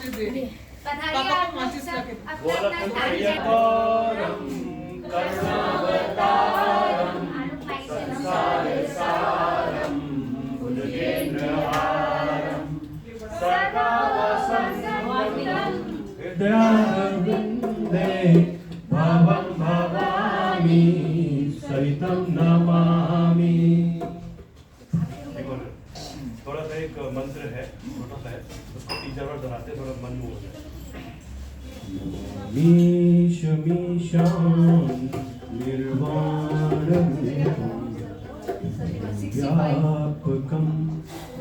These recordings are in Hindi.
दे। पापा को माचिस ला के दे। गोलकप्रियकरं करुणावतारं संसारसारं भुजगेन्द्रहारं सदा वसन्तं हृदयारविन्दे भवं भवामि सहितं नमामि। थोड़ा सा एक मंत्र है, छोटा सा है, उसको 3-4 बार दोहराते थोड़ा मन में हो जाए। मीश मीशां निर्वाणं व्यापकं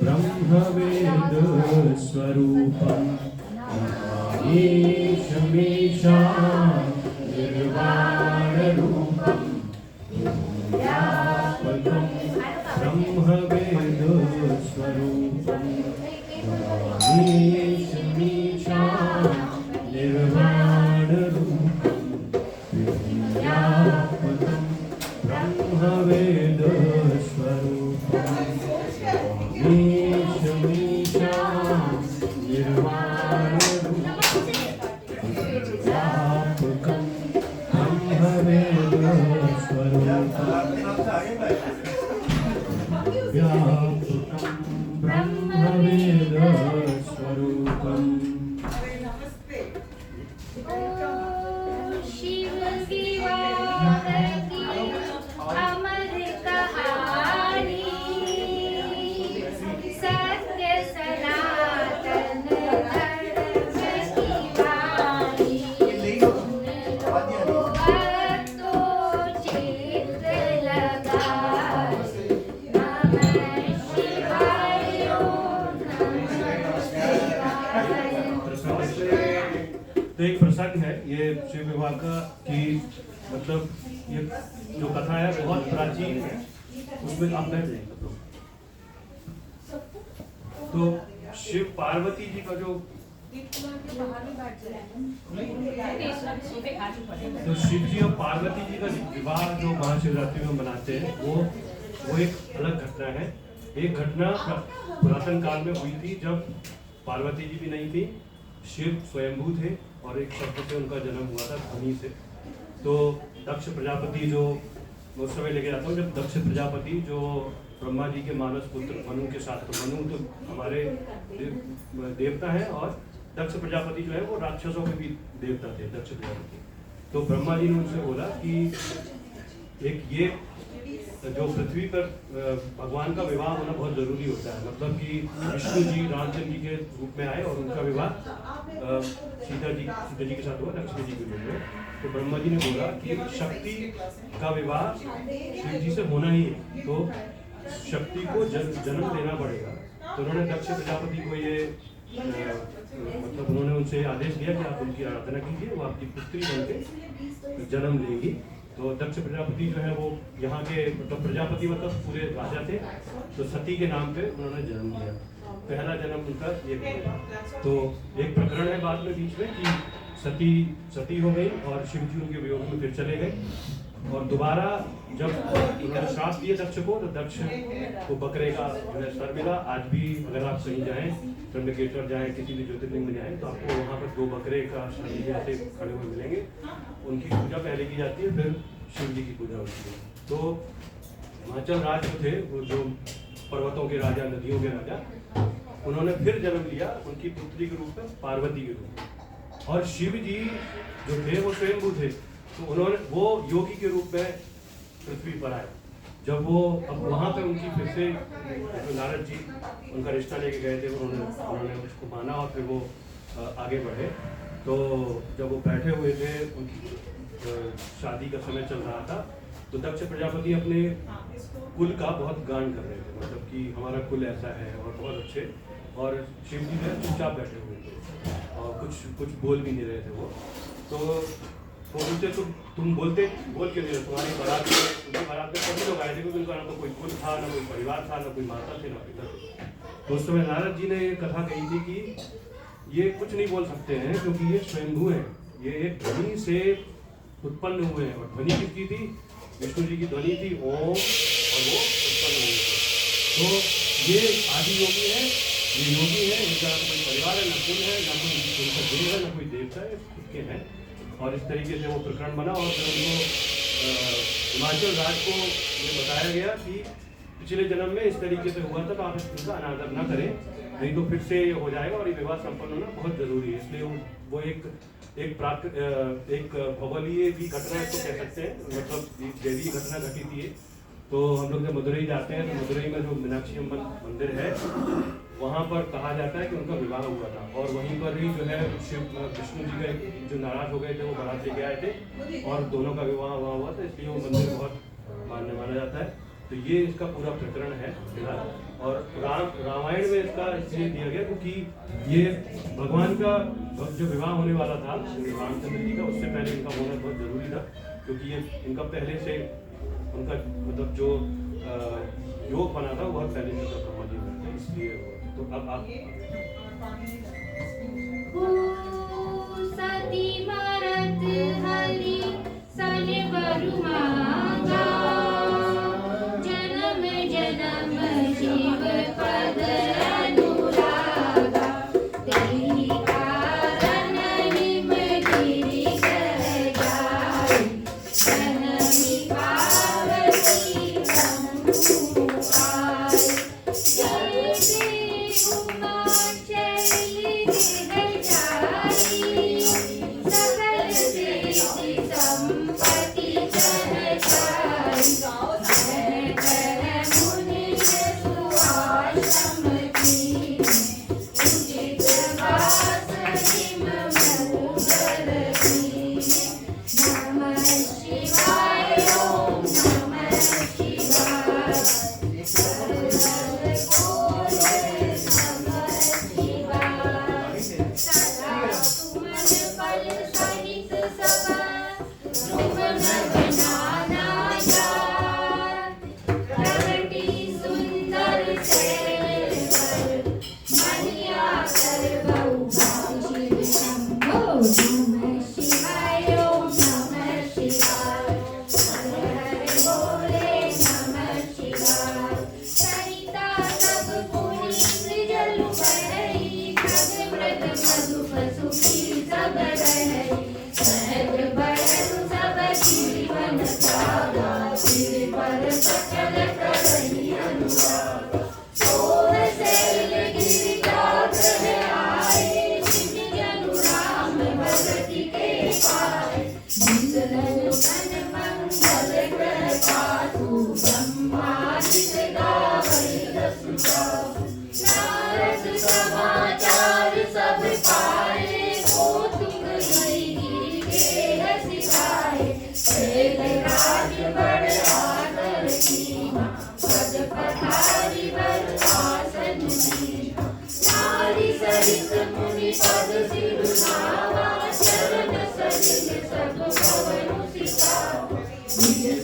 ब्रह्मवेदस्वरूपं मीश मीशां निर्वाणरूपं व्यापकं ब्रह्मवेदस्वरूपं मीश मीशां निर्वाणरूपं व्यापकं ब्रह्मवेदस्वरूपं मीश मीशां निर्वाणरूपं व्यापकं ब्रह्मवेदस्वरूपं व्यापकं ब्रह्मवेदस्वरूपम्। शिव विवाह की अमर कहानी सत्य सनातन धर्म की वाणी भक्तों चित्त लगाए नमः शिवाय ओम नमः शिवाय। तो एक प्रसंग है ये शिव विवाह का कि मतलब ये जो कथा है बहुत प्राचीन है, उसमें आप बैठ जाएंगे तो शिव पार्वती जी का जो तो शिव जी और पार्वती जी का विवाह जो महाशिवरात्रि में मनाते हैं वो एक अलग घटना है। एक घटना पुरातन काल में हुई थी जब पार्वती जी भी नहीं थी, शिव स्वयंभू थे और एक शब्द से उनका जन्म हुआ था ध्वनि से। तो दक्ष प्रजापति जो उस समय लेके जाता हूँ जब दक्ष प्रजापति जो ब्रह्मा जी के मानस पुत्र मनु के साथ, तो मनु तो हमारे देवता हैं और दक्ष प्रजापति जो है वो राक्षसों के भी देवता थे दक्ष प्रजापति। तो ब्रह्मा जी ने उनसे बोला कि एक ये जो पृथ्वी पर भगवान का विवाह होना बहुत जरूरी होता है, मतलब कि विष्णु जी रामचंद्र जी के रूप में आए और उनका विवाह सीता जी के साथ हुआ लक्ष्मी जी के रूप में। तो ब्रह्मा जी ने बोला कि शक्ति का विवाह शिव जी से होना ही है, तो शक्ति को जन्म देना पड़ेगा। तो उन्होंने दक्ष प्रजापति को ये मतलब उन्होंने उनसे आदेश दिया कि आप उनकी आराधना कीजिए, वो आपकी पुत्री बनके जन्म लेगी। तो दक्ष प्रजापति जो है वो यहाँ के मतलब प्रजापति मतलब पूरे राजा थे, तो सती के नाम पे उन्होंने जन्म लिया। पहला जन्म उनका ये हुआ। तो एक प्रकरण है बाद में बीच में कि सती हो गई और शिव जी उनके वियोग में फिर चले गए और दोबारा जब उन्होंने श्राप दिए दक्ष को तो दक्ष को बकरे का जो है सर मिला। आज भी अगर आप कहीं जाएं, त्र्यंबकेश्वर जाएं, किसी भी ज्योतिर्लिंग में जाएं तो आपको वहाँ पर 2 बकरे का शरीर जैसे खड़े हुए मिलेंगे। उनकी पूजा पहले की जाती है, फिर शिव जी की पूजा होती है। तो हिमाचल राज जो थे वो जो पर्वतों के राजा, नदियों के राजा, उन्होंने फिर जन्म लिया उनकी पुत्री के रूप में, पार्वती के रूप में। और शिव जी जो थे वो स्वयंभू थे, तो उन्होंने वो योगी के रूप में पृथ्वी पर आए। जब वो अब वहाँ पे उनकी फिर से नारद जी उनका रिश्ता लेके गए थे, उन्होंने उसको माना और फिर वो आगे बढ़े। तो जब वो बैठे हुए थे, उनकी शादी का समय चल रहा था, तो दक्ष प्रजापति अपने कुल का बहुत गान कर रहे थे, मतलब कि हमारा कुल ऐसा है और बहुत अच्छे। और शिव जी जो चुपचाप बैठे हुए थे और कुछ बोल भी नहीं रहे थे वो। तो बोलते तुम बोल क्यों नहीं रहे? तुम्हारी बारात में सभी लोग आए थे, क्योंकि उनका ना तो कोई कुल था, ना कोई परिवार था, ना कोई माता थे, ना पिता थे। तो उस समय नारद जी ने ये कथा कही थी कि ये कुछ नहीं बोल सकते हैं क्योंकि ये स्वयंभू हैं, ये एक ध्वनि से उत्पन्न हुए हैं। और ध्वनि किसकी थी? विष्णु जी की ध्वनि थी ओम, और वो उत्पन्न हुए थे। तो ये आदि योगी है ये योगी है, इनका ना कोई परिवार है, ना कुल है, ना कोई इनका गुरु है, ना कोई देवता है, खुद के हैं। और इस तरीके से वो प्रकरण बना और फिर उनको हिमाचल राज को ये बताया गया कि पिछले जन्म में इस तरीके से हुआ था, तो आप इसका अनादर न करें, नहीं तो फिर से ये हो जाएगा और ये विवाह संपन्न होना बहुत जरूरी है। इसलिए वो एक खगोलीय भी घटना इसको कह सकते हैं, मतलब एक दैवीय घटना घटी थी। तो हम लोग जब मदुरई जाते हैं तो मदुरई में जो मीनाक्षी अम्बन मंदिर है वहाँ पर कहा जाता है कि उनका विवाह हुआ था, और वहीं पर ही जो है विष्णु जी का जो नाराज हो गए थे वो बारात लेके आए थे और दोनों का विवाह हुआ था, इसलिए वो मंदिर बहुत माना जाता है। तो ये इसका पूरा प्रकरण है फिलहाल। और रामायण में इसका इसलिए दिया गया क्योंकि ये भगवान का जो विवाह होने वाला था रामचंद्र जी का, उससे पहले इनका होना बहुत जरूरी था, क्योंकि ये इनका पहले से उनका मतलब जो योग बना था वो बहुत पहले से था ब्रह्मा जी में, इसलिए। तो अब आप सती मरत हरि सन वर मांगा, जन्म जन्म शिव पद अनुरागा, तेहि कारण हिम गिरि कह जाय, जननी पार्वती शंभु आय, जय देव चली गई जाई, सकल सिद्धि संपत्ति चढ़ जाई, मुनि सुआश्रम की, उचित वास हिम मऊगर की, नमः शिवाय ओम नमः शिवाय,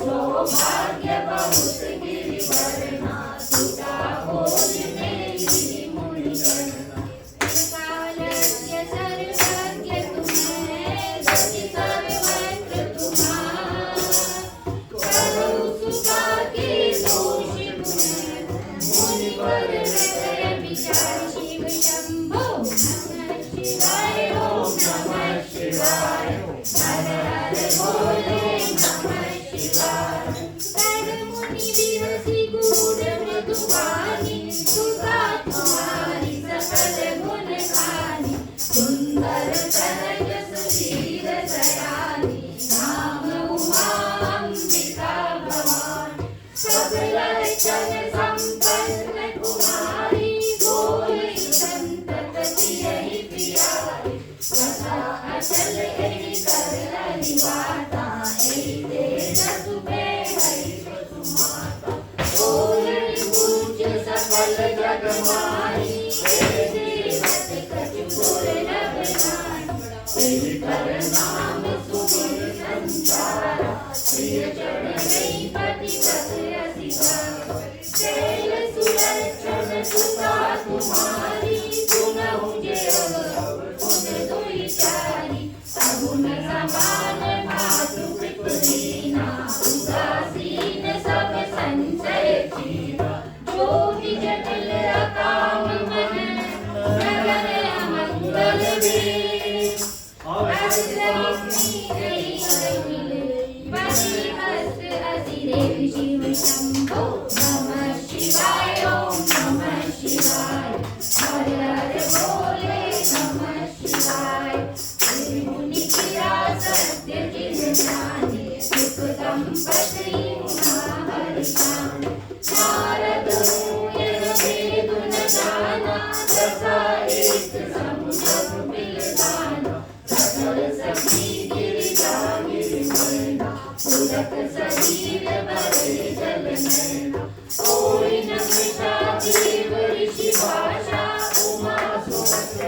सौभाग्य बहुत गिरिवरना, सुता भोजने मुनि करना, कालज्ञ सर्वज्ञ तुम्हें, गति सर्वत्र तुम्हारा, करो सुता के दोष तुम्हें, मुनि पर हृदय विचार शिव शंभो, नमः शिवाय ओम नमः शिवाय, हर हर बोले नमः शिवाय, कर मुनि विरसी गूढ़ मृदुवाणी, सुता तुम्हारी सकल गुण खानी, सुंदर सहज सुधीर दयानी, नाम उमा अंबिका भवानी, सब लक्षण संपन्न कुमारी, गोरी संतति यही प्यारी, कथा अचल यही कर निवाता, यही देश सुबे हरि माता, बोलन पूज सकल जग माही, हे देवत कचपुर नभ नारी, तेहि कर नाम सुमिर संसारा, प्रिय चरण नहीं पतिपत अधिकारा, शैल सुलक्षण सुता तुम्हारी, सुनहु जे गुण दुई चारी, सगुन समान मातु पितुलीना, उदासीन सब संचय जीवा, जो भी जटिल अकाम मन देवी शिव शंभो नमः शिवाय ओम नमः शिवाय हर हर बोले नमः शिवाय मुनि किया सत्य जिज्ञानी सुख दंपति महाहर्षाम नारद मुनि वेद न जाना दशा एक समुद्र मिलदाना सकल सखी गिरिजा गिरिमैना पुलक शरीर भरे जल नैना कोई न मिटा देव ऋषि भाषा उमा सुमत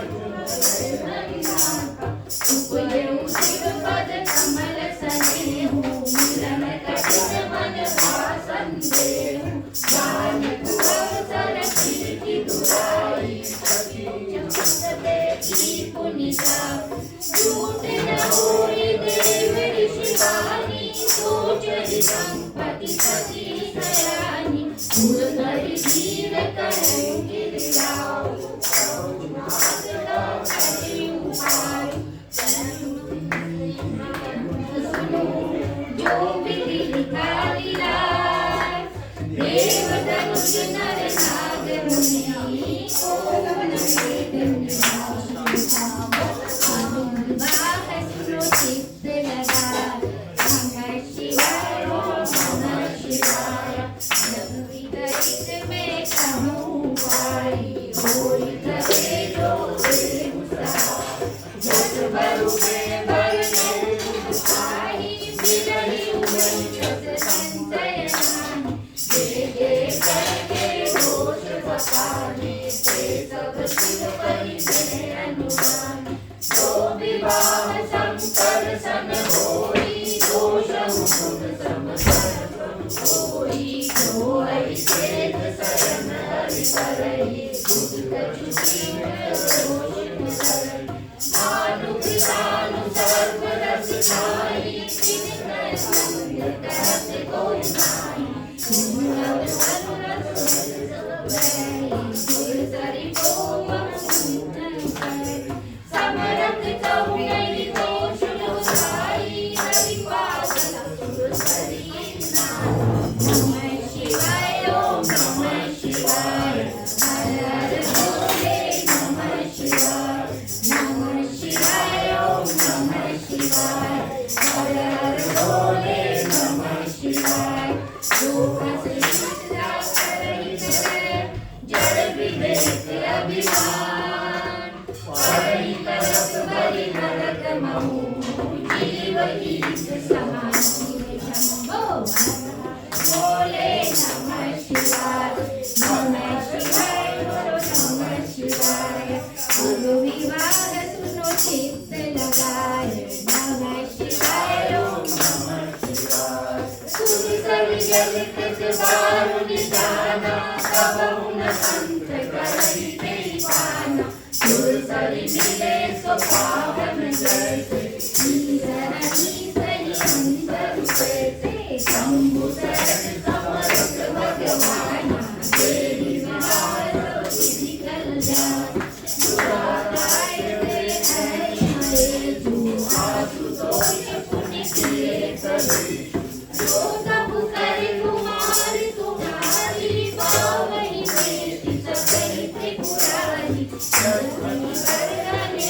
उपदेव शिव पद कमल सनेहु मिलन कठिन मन वासन देहु नानक अवसर कीर्ति दुराई सखी जगत देखी पुनिता झूठ न होई देव ऋषि वाणी सोचरि संपत्ति सती दयानी मूल धरि धीर कहें गिरिराव नाथ करि उपाय सुनो जो विधि लिखा लीलाय देव धनुष नर नाग मुनि ओम वेद अनुबाह सुनो चित्त लगा नमः शिवाय ओम नमः शिवाय जब विगलित में कहूँ पाई होई करे जो देव सहाय जस बरु में बरने पाही बिरही उमंचस संचय नानी जे जे करके दोष बपाने ते सब शिव परि में अनुमानी जो विवाह शंकर सन होई दोष मुकुट सम होई जो हरि सेत शरण हरि करई दुख कछु दोष करई मानु पितानु सर्व रस खाई तिन संग कहत कोई नाई तुम अनुरस सुर सरि कोम समरथ कहु नहीं दोष लुसाई हरि पास सुर सरि नमः शिवाय ओम नमः शिवाय हर हर बोले नमः शिवाय नमः शिवाय ओम नमः शिवाय हर हर बोले नमः शिवाय दुख से निद्रा करहि करे जड़ विवेक अभिमान परहि तरस बलि नरक महु जीव ईश समाधि शंभो बोले नमः शिवाय नमः शिवाय नमः शिवाय गुरु विवाह सुनो चित्त लगाए नमः शिवाय ओम नमः शिवाय सुर सरि जल कृत बारु निधाना कबहु न संत करहि तेहि पाना सुर सरि मिले सो पावन जैसे ईशर ईशरि अंतर से शंभु शरण समर्थ भगवाना तेरी विवाह विधि कल्याण दुरादाय ते हरि हरे जो आशुतोष पुण्य किए करे जो तब करे कुमारी तुम्हारी बावही बेटी सकई त्रिपुरारी जगमणि वरदाने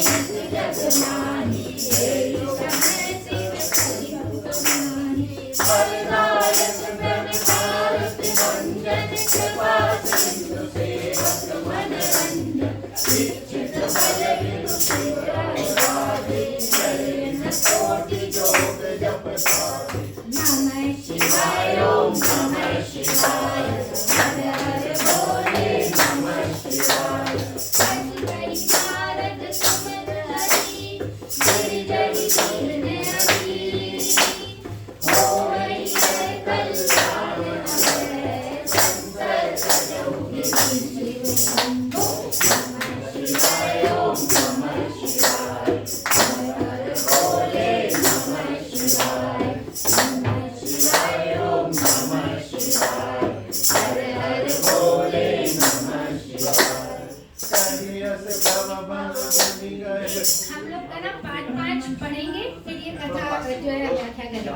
जगमानी तेरी समय सिद्ध करि कुमारी वरदायक प्रणकारत मंजन कृपा सिंधु सेवक मन रंजन इच्छित बल विदु शिवराय शरण कोटि जोग जप साधे नमः शिवाय ओम नमः शिवाय हर हर बोले नमः शिवाय हरि हरि नारद सुमन हरि गिरि जरि गिरने हरि हो हरि हरि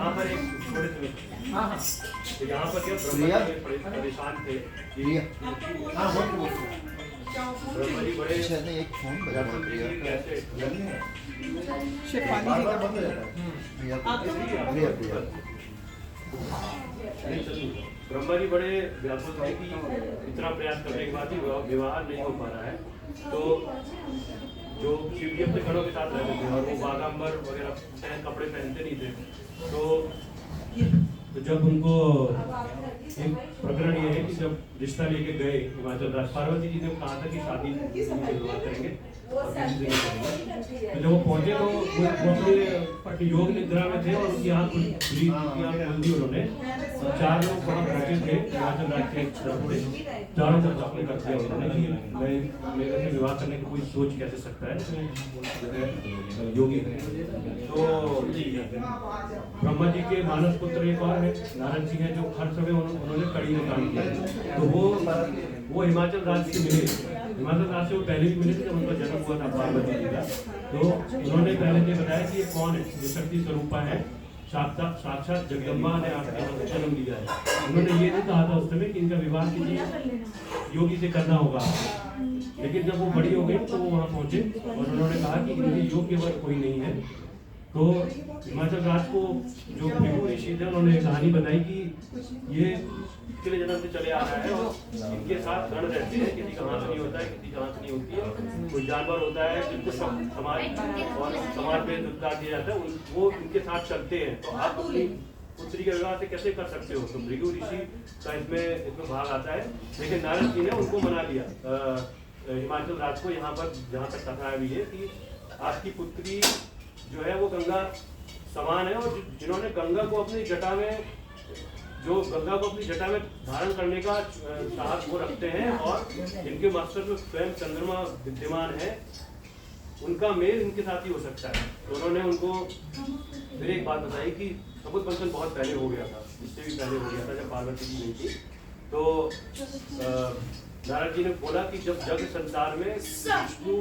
यहाँ पर एक थोड़े से हाँ हाँ तो यहाँ पर क्या ब्रह्मा जी परेशान थे हाँ बहुत ब्रह्मा जी बड़े अच्छा नहीं एक फोन बजा व्याकुल थे कि कैसे शेफाली जी का बंद हो जाता है प्रिया प्रिया ब्रह्मा जी बड़े व्याकुल थे कि इतना प्रयास करने के बाद भी विवाह नहीं हो पा रहा है। तो जो शिव जी अपने गणों के साथ रहते थे और वो बागांबर वगैरह कपड़े पहनते नहीं थे। तो जब उनको एक प्रकरण ये है कि जब रिश्ता लेके गए हिमाचल राज, पार्वती जी ने कहा था कि शादी विवाह करेंगे और किसी से नहीं करेंगे। तो जब वो पहुंचे तो वो अपने योग निद्रा में थे और उनकी आँख खुल दी उन्होंने। चार लोग वहाँ पहुंचे थे हिमाचल राज के तरफ से, चारों तरफ अपने कर दिया उन्होंने कि मैं मेरे से विवाह करने की कोई सोच कैसे सकता है योगी। तो ब्रह्मा जी के मानस पुत्र एक और है नारद जी हैं जो हर समय उन्होंने कड़ी में काम किया। तो वो हिमाचल राज से मिले, हिमाचल राज से वो पहले भी मिले थे जब उनका जन्म हुआ था पार्वती जी का। तो उन्होंने पहले ये बताया कि ये कौन है, ये शक्ति स्वरूपा है, साक्षात जगदम्बा ने आपके यहाँ जन्म लिया है। उन्होंने ये नहीं कहा था उस समय कि इनका विवाह किसी योगी से करना होगा। लेकिन जब वो बड़ी हो गई तो वो वहाँ पहुंचे और उन्होंने कहा कि इनके योग्य वर कोई नहीं है। तो हिमाचल राज को जो भृगु ऋषि थे उन्होंने कहानी बताई कि ये पिछले जन्म से चले आ रहा है और इनके साथ गण रहते हैं, किसी का हाथ नहीं होता है, किसी का हाथ नहीं होती है। कोई जानवर होता है जिनको समाज में दुर्गा दिया जाता है, वो इनके साथ चलते हैं। तो आप अपनी पुत्री के विवाह से कैसे कर सकते हो? तो भृगु ऋषि का इसमें भाग आता है। लेकिन नारद जी ने उनको मना लिया हिमाचल राज को। यहाँ पर जहाँ तक कथा भी है कि आपकी पुत्री जो है वो गंगा समान है और जिन्होंने गंगा को अपनी जटा में धारण करने का साहस वो रखते हैं और जिनके मस्तक में स्वयं चंद्रमा विद्यमान है, उनका मेल इनके साथ ही हो सकता है। तो उन्होंने उनको फिर एक बात बताई कि समुद्र मंथन बहुत पहले हो गया था, इससे भी पहले हो गया था जब पार्वती जी नहीं थी। तो नारद जी ने बोला कि जब जग संसार में विष्णु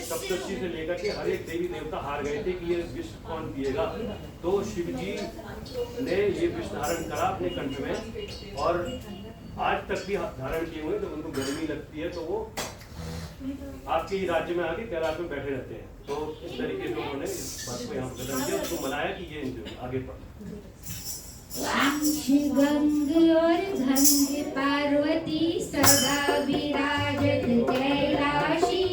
सप्तर्षि से लेकर के हर एक देवी देवता हार गए थे कि ये विष कौन पिएगा। तो शिव जी ने ये विष धारण करा अपने कंठ में और आज तक भी धारण किए हुए। जब उनको गर्मी लगती है तो वो आपके ही राज्य में आके कैलाश में बैठे रहते हैं। तो इस तरीके से उन्होंने इस बात को यहाँ पर खत्म किया, उसको मनाया कि ये आगे पढ़ गंग और धंग पार्वती सदा विराजत कैलाशी,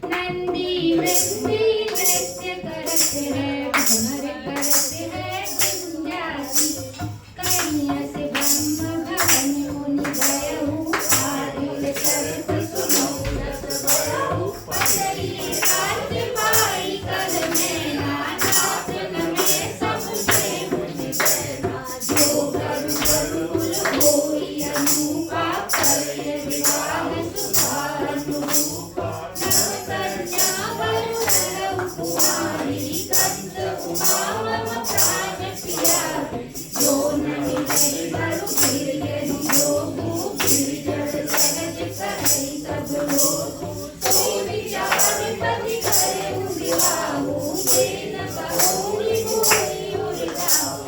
नंदी वृंदी नृत्य करत है, भ्रमर करत है विंध्यासी। कन्या से ब्रह्म भवन मुनि गयहु, आदिल चरित सुनो रस बरहु। पतई रात पाई कल में नाथ में सब मुझे जो गरुड़ होई अनुपा, करे विवाह सुधानुरूपा। कन्या वरुण कुमारी कंद उमावम प्राण प्यारी। जो नहीं गरु गिर जोगु, गिर जड़ सहज करे सब लोगु। सो विचार पति करे विवाहु, जे न कहोरी कोई उरिताहु।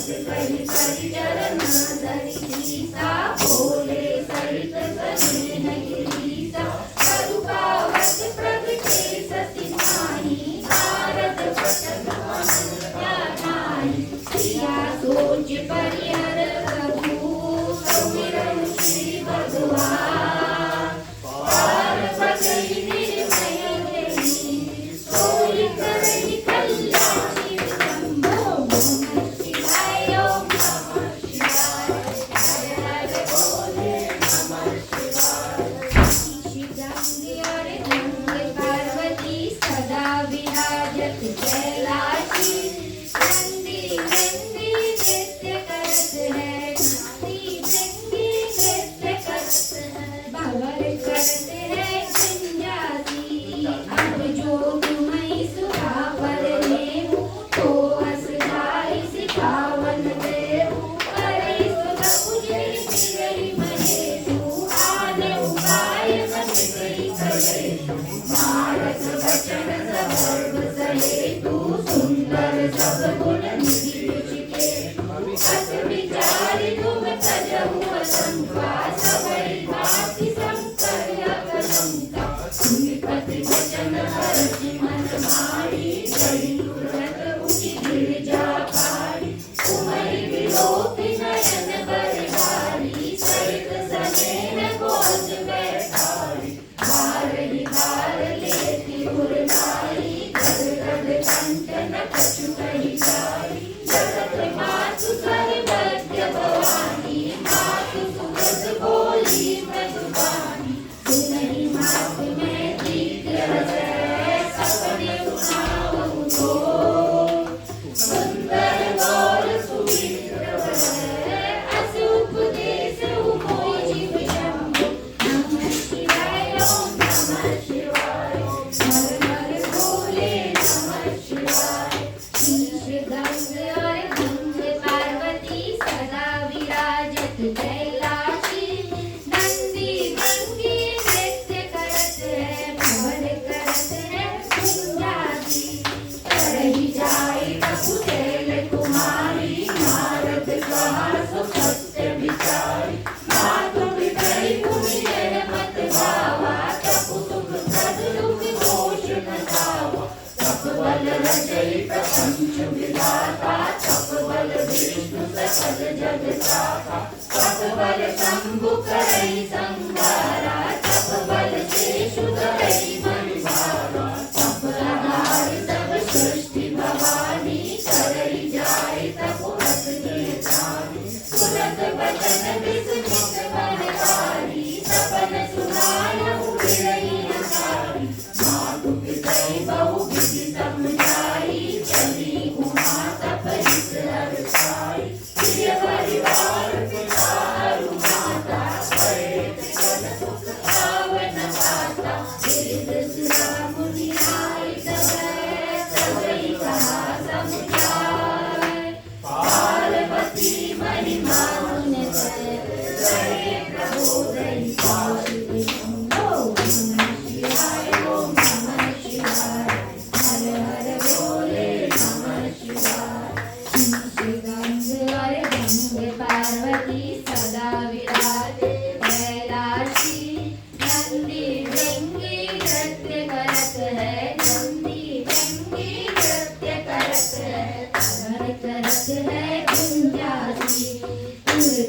करि करि चरण धरि सीता, बोले सरित सनेह गिरीसा। करुपावत प्रगटे सती माही, नारद वचन अनन्यायी। सिया सोच परिहर प्रभु, सुमिरन श्री भगवान। पार्वती निर्मय देहि, सोई करहि कल्याणी। शंभो नमः शिवाय, ओम नमः शिवाय। हर हर बोले नमः शिवाय। गंगे और धंग पार्वती सदा विराजत कैलाशी, नंदी वृंदी नृत्य करत है, नंदी वृंदी नृत्य करत है, भंवर करत है विंध्यासी। अब जो तुम्हें सुहावर लेहु, तो अस जाई से रंग और भंग पार्वती सदा विराजत कैलाशी नंदी भंगी नृत्य करत है भंवर करत है कुंजासी करही जाए ककुशल कुमारी नारद कहा सो सत्य विचारी मातु पितरि मुनि जन मत भावा तपु सुख सद दुख दोष न सावा तप बल रचयित पंच विधाता तप बल विष्णु सकल जग साथा तप बल शंभु करई संहारा तप बल शेषु करई मणिहारा तप आधार सब सृष्टि भवानी करई जाए तपुरत कीर्तानी सुरत बचन विस्मित बनकारी सपन सुनायहु विरही नकारी मातु पितरि बहु विधि समझाई चली उमा तपरिस हरसाई प्रिय परिवार पितारु माता परे त्रिकल सुख पावन पाता वेद सुरा मुनि आए सबई कहा समुझाए पार्वती महिमा गुण करे प्रबोधई पार्वती शंभो नमः शिवाय ओम नमः शिवाय हर हर बोले नमः शिवाय श्री गंग और गंग पार्वती सदा विराजे कैलाशी नंदी भृंगी नृत्य करत है नंदी भृंगी नृत्य करत है भंवर करत है कुंजासी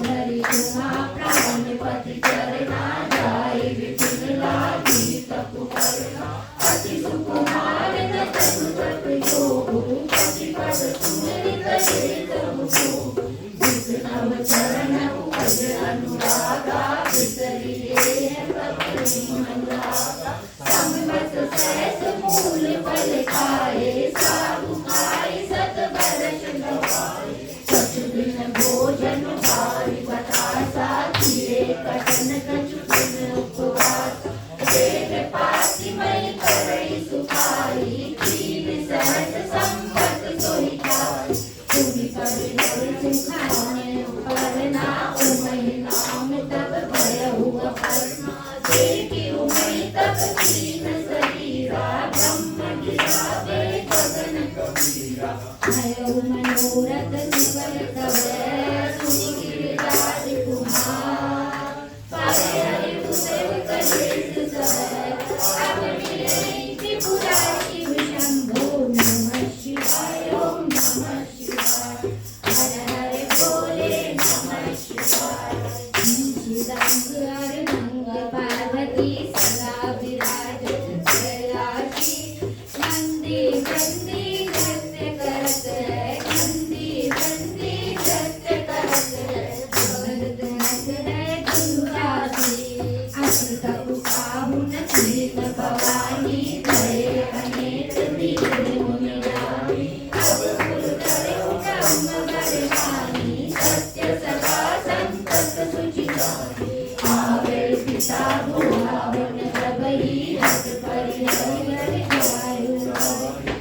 धरि तुमा प्राणपति चरना जाय विपिन लागी तपु करना अति सुकुमार न तनु तप योग पति पद सुमिरित हेतु भोग जिस नव चरण उपज अनुरागा विसरिए पति मनरागा संवत सहस मूल फल खाए साधु खाए सत बरस गवाए सच दिन भोजन भारी बतासा किए कटन कछु दिन उपवास देव पाति मई करई सुखाई तीन सहस संपत सोई खाई तुमि पर सुखाने परना उमहि नाम तब भयहु अपरना देखि उमहि तब तीन शरीरा ब्रह्म गिरावे गगन कबीरा भयहु मनोरथ सुफल तब सुनि गिरिराज कुमार पाए हरि सेव कलेस सब अब मिले त्रिपुरा शिव शंभो नमः शिवाय ओम नमः शिवाय हर हर बोले नमः शिवाय श्री रंग और भंग पार्वती सदा विराजत कैलाशी नंदी बंदी नृत्य करत है नंदी बंदी नृत्य करत है भंवर करत है कुंजासी अति तपु पाहु न तीर्थ भवानी भये अनेक वीर मुनि रानी अब गुरु करे ब्रह्म बरवानी सत्य सदा संतत सुचितानी आवे पिता भुवन सबही हत परिहरि जायु रवि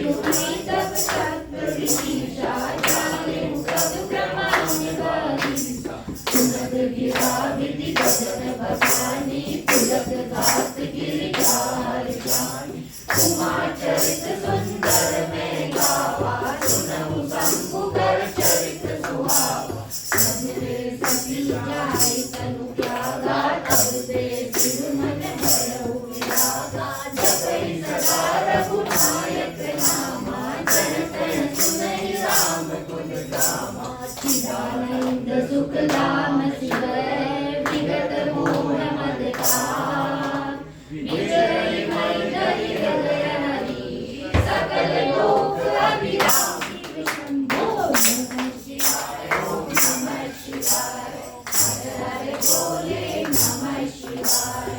तुम्हि तब तत्व विदिशा जाने कब ब्रह्मांड गादीसा सुनत गिरा विधि बदन भवानी पुलक घात गिरिजार जानी उमा चरित सुंदर में गावा सुनहु शंभु कर चरित सुहावा सजरे सती जाए तनु त्यागा तब से शिव मन भयहु विरागा जपई सदा रघुनायक नामा जन तन सुनहि राम गुण गामा चिदानंद सुख धाम शिव विगत मोह मद का विजय मई धरि हृदय हरि सकल लोक अभिरामी शंभो नमः शिवाय ओम नमः शिवाय हर हर बोले नमः शिवाय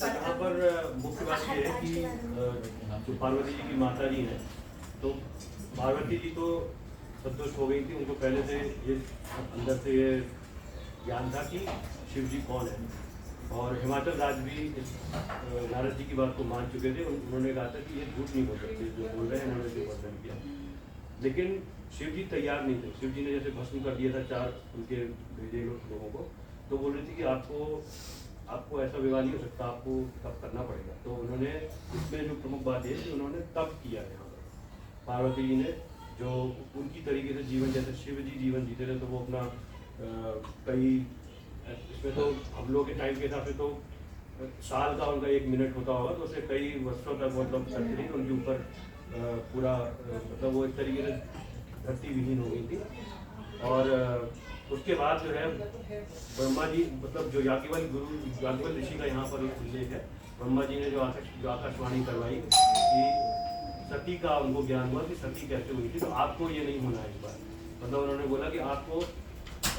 यहाँ पर मुख्य बात ये है कि जो पार्वती जी की माता जी हैं तो पार्वती जी तो संतुष्ट हो गई थी। उनको पहले से ये अंदर से ये ज्ञान था कि शिव जी कौन है, और हिमाचल राज्य भी इस नारद जी की बात को मान चुके थे। उन्होंने कहा था कि ये झूठ नहीं बोल सकते, जो बोल रहे हैं उन्होंने जो वर्णन किया। लेकिन शिव जी तैयार नहीं थे। शिव जी ने जैसे भस्म कर दिया था 4 उनके भेजे लोगों को, तो बोल रही थी कि आपको ऐसा विवाह नहीं हो सकता, आपको तब करना पड़ेगा। तो उन्होंने इसमें जो प्रमुख बात है कि उन्होंने तब किया यहाँ पर। पार्वती जी ने जो उनकी तरीके से जीवन, जैसे शिव जी जीवन जीते थे, तो वो अपना कई इसमें तो हम लोग के टाइम के हिसाब से तो साल का उनका 1 मिनट होता होगा, तो उसे कई वर्षों तक मतलब करते थे। उनके ऊपर पूरा मतलब वो एक तरीके से धरती विहीन हो गई थी। और उसके बाद जो है ब्रह्मा जी, मतलब जो याज्ञवल्क्य ऋषि का यहाँ पर एक उल्लेख है। ब्रह्मा जी ने जो आकाशवाणी करवाई कि सती का उनको ज्ञान हुआ कि सती कैसे हुई थी, तो आपको ये नहीं होना है इस बार। मतलब उन्होंने बोला कि आपको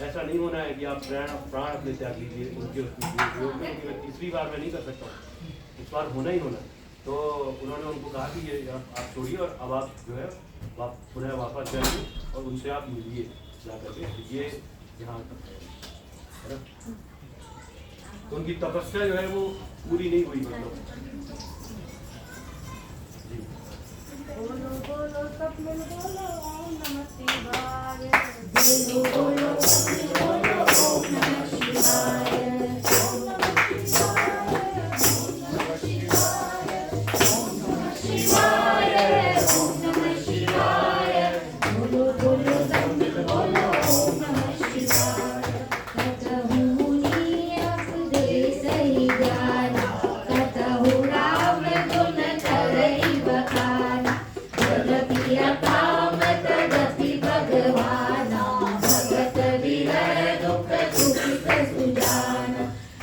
ऐसा नहीं होना है कि आप प्राण अपने त्याग लीजिए उनके उपयोग में, क्योंकि मैं तीसरी बार मैं नहीं कर सकता हूँ, इस बार होना ही होना है। तो उन्होंने उनको कहा कि ये आप छोड़िए और अब आप जो है पुनः वापस जाइए और उनसे आप मिलिए जा करके। ये यहाँ है ना, तो उनकी तपस्या जो है वो पूरी नहीं हुई। मतलब बोलो बोलो सब मिल बोलो ओम नमः शिवाय। बोलो बोलो सब मिल बोलो ओम नमः शिवाय। ओम नमः शिवाय, ओम नमः शिवाय, ओम नमः शिवाय। बोलो बोलो सब मिल बोलो ओम नमः शिवाय। कतहु मुनि उपदेश ही ज्ञान, कतहु राम गुण करई बखान। काम तदपि भगवाना, भगत विरह दुख दुखित सुजान।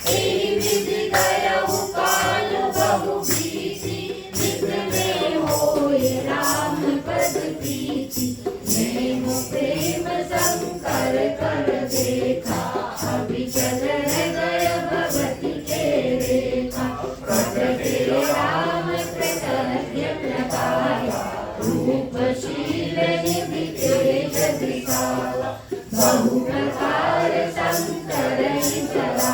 एहि विधि गयहु काल बहु बीती, नित में होय राम पद प्रीति। नेम प्रेम शंकर कर देखा, अभिचल गय भगति के रेखा। प्रगटे राम कृतज्ञ प्रकाया, रूपशील निधि तेज दिखावा। बहु प्रकार शंकर सदा,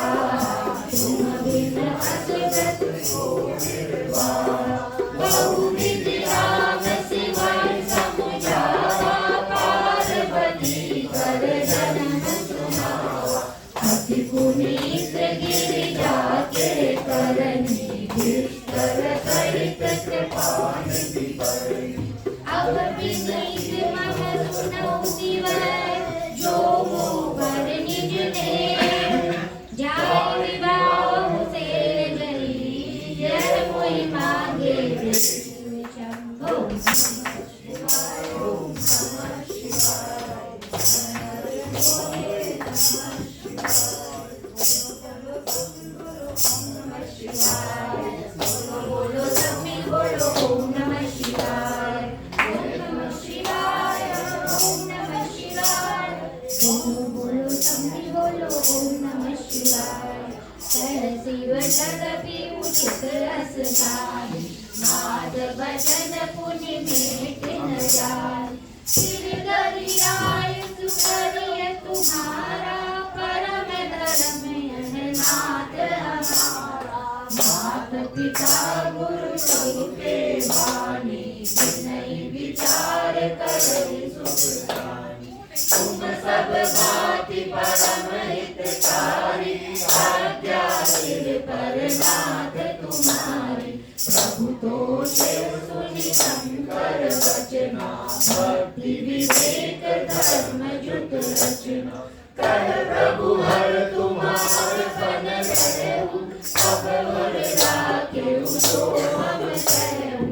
तुम बिन असगत को निर्वाहा। बहुविधि राम शिवाय समुझावा, पार्वती कर जनन सुनावा। अति पुनीत गिरिजा के करनी, विस्तर सहित कृपा निधि करनी। अब विनीत मन सुनौ शिवै, जो मोहर निज ने। जाय विवाह से जई, यह मोहि मांगे विष्णु शंभो। ओम नमः शिवाय, ओम नमः शिवाय। बोलो सब मिल बोलो ओम नमः शिवाय। बोलो सब मिल बोलो ओम नमः शिवाय। शिव तदपि उचित रस गान, नाद बचन पुनि भेंट न जान। सिर दरियाय सुकरिय तुम्हारा, परम धर्म यह नाथ हमारा। मात पिता गुरु सबके बानी, विनय विचार करहि सुख जानी। तुम सब भांति परम हितकारी, आज्ञा सिर पर नाथ तुम्हारी। प्रभु तो शिव सुनि शंकर वचना, भक्ति विवेक धर्म जुट रचना। कह प्रभु हर तुम्हार बन रहु, अब वर राखेउ सो हम कहु।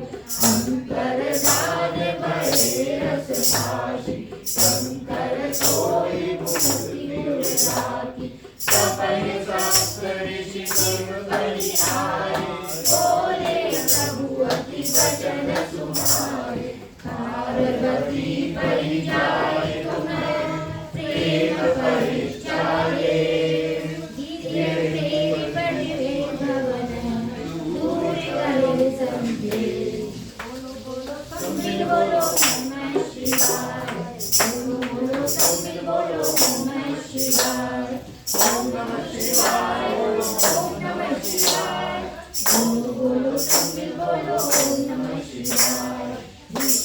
अंतर ध्यान भये रस भाषी, शंकर सोई मुक्ति गुर राखी। तपहि शास्त्र ऋषि कर्म करि आए, बोले प्रभु अति वचन तुम्हारे। पार्वती परि जाय तुम्हें, प्रेम परिचाये। गिरि प्रेम बढ़े भवन, दूर करे संदेह। बोलो मिल बोलो नमः शिवाय। बोलो सब मिल बोलो नमः शिवाय। ओम नमः शिवाय, ओम नमः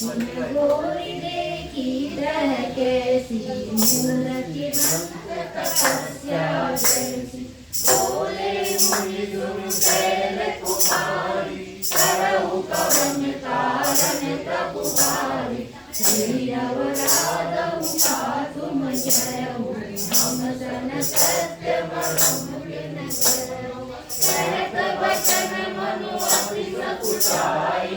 गोरी देखी तह कैसी मूर्ति मंत्र तपस्या जैसी बोले मुनि तुम कैल कुमारी करहु कवन कारण तब उबारी श्री अवराधहु का तुम जयहु हम सन सत्य मरम बिन करहु कहत वचन मनु अति सकुचाई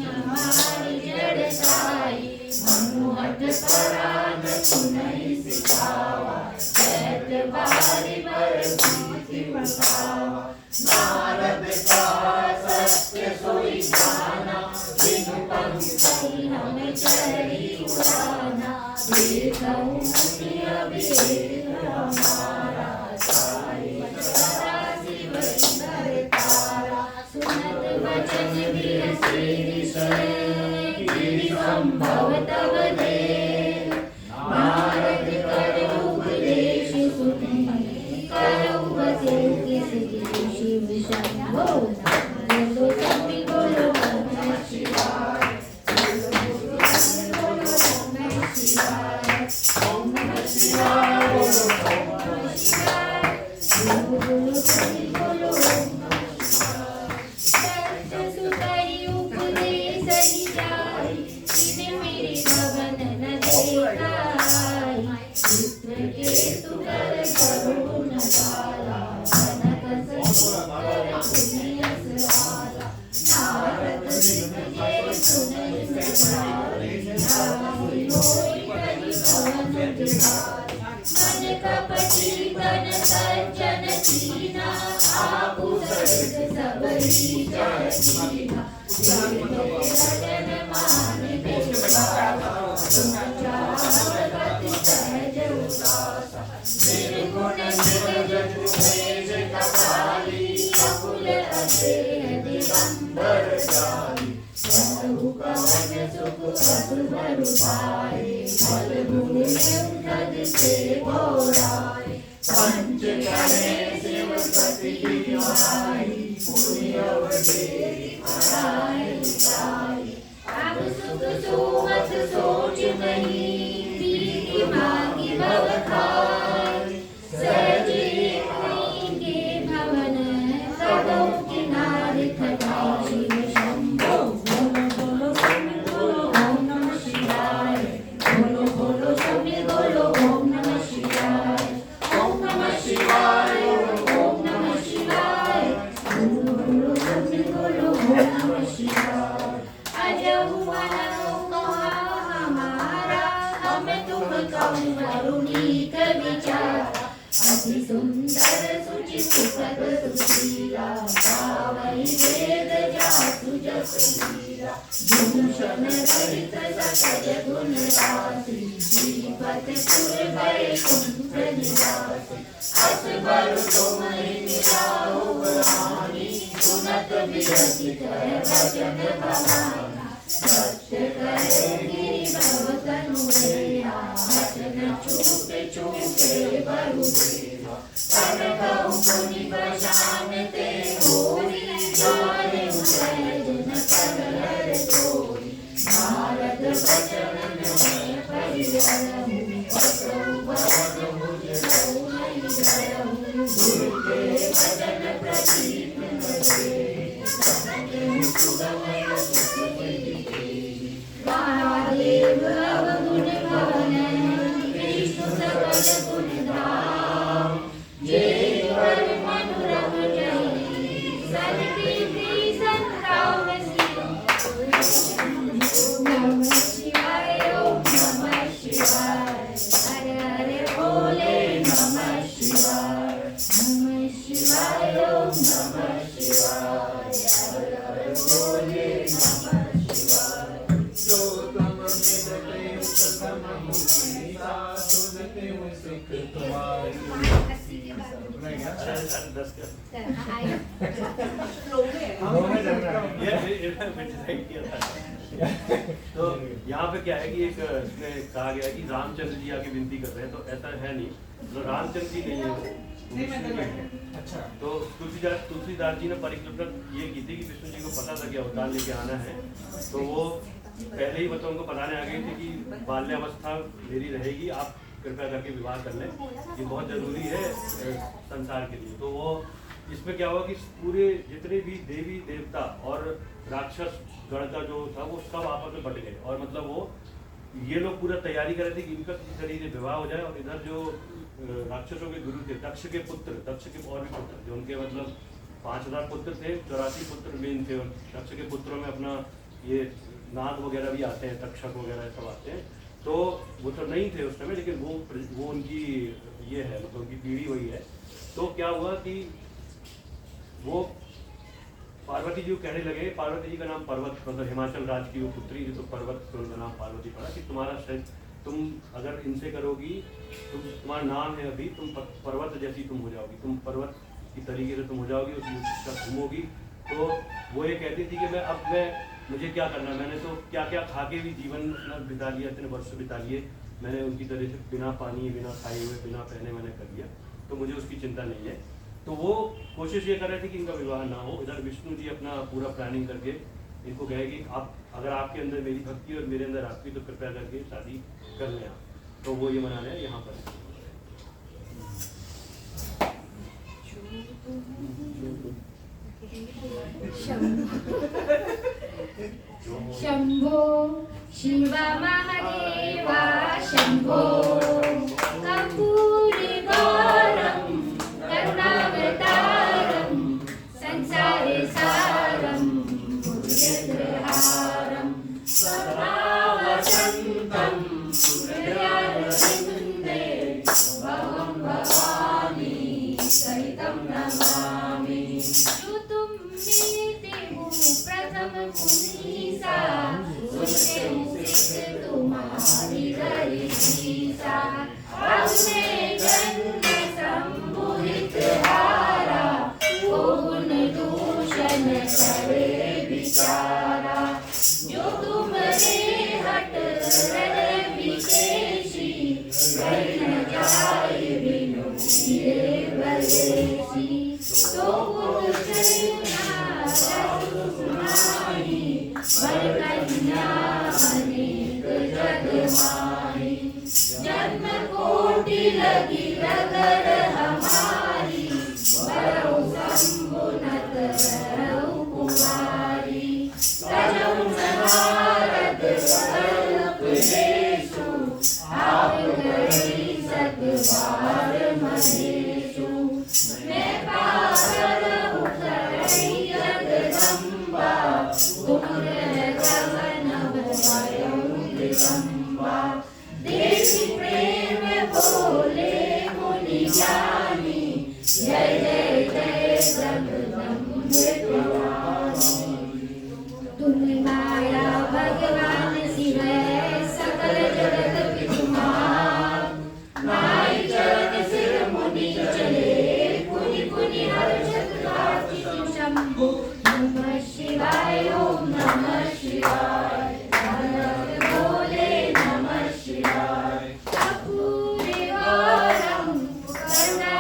हमारी जड़ साई मनु हट परान सुनहि सिखावा कहत बारी पर प्रीति बसावा नारद का सत्य सोई जाना बिनु पंक्ति हमें चढ़ी उड़ाना देखऊं मुनि अभिषेक हमारा सारी सदा शिव सुंदर तारा सुनत वचन गिरि संभव तब दे नारद कर उपदेश सुनि करऊ वशिष्ठ शिव शंभो बोलो सभी बोलो नमः शिवाय बोलो नमः शिवाय ओम नमः शिवाय बोलो नमः शिवाय बोलो सभी बोलो नमः शिवाय सत्य सुतई उपदेश ही जाई तिन मेरी भवन न देखाई चित्र के सुकर करुण बाला कनक ससुकर पुनियस वाला नारद सिंह जय सुनई सजाई राई होई करि भवन दुआरी मन कपटी तन सज्जन कीना आपु सहित सबरी जय कीना रजन मान बेचारा तुम चाहत सहज उदासा निर्गुण निर्जन तेज कपाली अकुल असेह दिगंबर जाई सहु कवन सुख असुर पाए फल गुण तद से गौराए पंच करे शिव पति आई पुण्य अवधेरी पराई जाई अब सुख सुमत सोच नहीं पीति मांगी भव खाई सहजी के भवन कदम किनारे खटाई शिव शंभो बोलो बोलो सभी बोलो ओम नमः शिवाय बोलो बोलो सभी बोलो ओम नमः शिवाय ओम नमः शिवाय ओम नमः शिवाय बोलो बोलो सभी बोलो ओम नमः शिवाय अजहु मनहु कहा हमारा हमें तुम कहूँ करुणीक विचार अति सुंदर सुचि सुखद सुशीला पावई वेद जासु जस लीला भूषण रहित सकल गुण राशि श्रीपति पुर वैकुंठ निवासी असबर तुम्हें मिलाओ रानी सुनत विरचित वचन भवाना सत्य करे गिरि भव तनु रेहा वचन छूटे छूटे बरु देहा तन कहूँ पुनि बशानते होरी जाने सहज न करहर कोई नारद वचन में परिहरहु बसहु भवन मुझ रहु नहीं रहु गुरु के वचन प्रतीत न दे महादेव अवगुण भवन विष्णु सकल गुण धाम जे पर मनोरम जय सन्निधि संतान नमः शिवाय ओम नमः शिवाय हर हर बोले नमः शिवाय ओम नमः शिवाय हर हर बोले नमः शिवाय जो तम मिलते सतम मुसीसा सुनते हुए सुख तुम्हारी तो यहाँ पे क्या है कि एक इसमें कहा गया है कि रामचंद्र जी आके विनती कर रहे हैं, तो ऐसा है नहीं, तो रामचंद्र जी नहीं है, अच्छा तो तुलसीदास जी ने परिकल्पना ये की थी कि विष्णु जी को पता था कि अवतार लेके आना है, तो वो पहले ही मतलब उनको बताने आ गई थी कि बाल्यावस्था मेरी रहेगी, आप कृपया करके विवाह कर लें, ये बहुत ज़रूरी है संसार के लिए। तो वो इसमें क्या हुआ कि पूरे जितने भी देवी देवता और राक्षस गण का जो था वो सब आपस में बट गए, और मतलब वो ये लोग पूरा तैयारी कर रहे थे कि इनका किसी तरीके से विवाह हो जाए। और इधर जो राक्षसों के गुरु थे दक्ष के पुत्र, दक्ष के और भी पुत्र जो उनके मतलब 5000 पुत्र थे, 84 पुत्र मेन थे, और दक्ष के पुत्रों में अपना ये नाग वगैरह भी आते हैं, तक्षक वगैरह सब आते हैं। तो वो तो नहीं थे उस समय, लेकिन वो उनकी ये है मतलब उनकी पीढ़ी वही है। तो क्या हुआ कि वो पार्वती जी को कहने लगे, पार्वती जी का नाम पर्वत मतलब हिमाचल राज्य की वो पुत्री थी, तो पर्वत तो उनका नाम पार्वती पड़ा कि तुम्हारा शायद तुम अगर इनसे करोगी, तुम्हारा नाम है अभी, तुम पर्वत जैसी तुम हो जाओगी, तुम पर्वत की तरीके से तुम हो जाओगी, उसका घूमोगी। तो वो ये कहती थी कि मैं मुझे क्या करना, मैंने तो क्या क्या खा के भी जीवन बिता लिया, इतने वर्ष बिता लिए मैंने उनकी तरह से, बिना पानी बिना खाए हुए बिना पहने मैंने कर लिया, तो मुझे उसकी चिंता नहीं है। तो वो कोशिश ये कर रहे थे कि इनका विवाह ना हो। इधर विष्णु जी अपना पूरा प्लानिंग करके इनको कहे कि आप अगर आपके अंदर मेरी भक्ति और मेरे अंदर आपकी, तो कृपया करके शादी कर लें आप। तो वो ये मना रहे हैं यहाँ पर। शंभो शिव महादेवा शंभो कर्पूरी गौरम करुणावतारम संसार सारम भुजगहारम सदा वसंतम हृदयारविंदे भवं भवानी सहितं नमामि। जो तुम मिलते हो प्रथम पुनीसा, सुनते मुझसे तुम्हारी दरिशीसा, अब मैं जन्म संबुधित हारा, गुण दूषण करे बिचारा। जो तुमरे हट हृदय विशेषी, कहीं न जाए बिनु किए बलेसी। तो गुण करुणा रस सुनाई, वर कन्या अनेक जग माही। जन्म कोटि लगी रगर हमारी, बरौ शंभुनत बरौ कुमारी। तजौ नारद कल्पनेषु, आप गई सत बार महेषु। मैं पागल उतरई जगदम्बा, तुम गगन भयं विलंबा। देवी प्रेम बोले मुनि ज्ञानी, जय जय जय जगदम्बे भवानी। तुम माया भगवान शिव सकल जगत पितुमार, नाई चरण सिर मुनि चले, पुनि पुनि हर्षत गाति शंभो। नमः शिवाय ओम नमः शिवाय, भगत बोले नमः शिवाय। कर्पूरी गौरम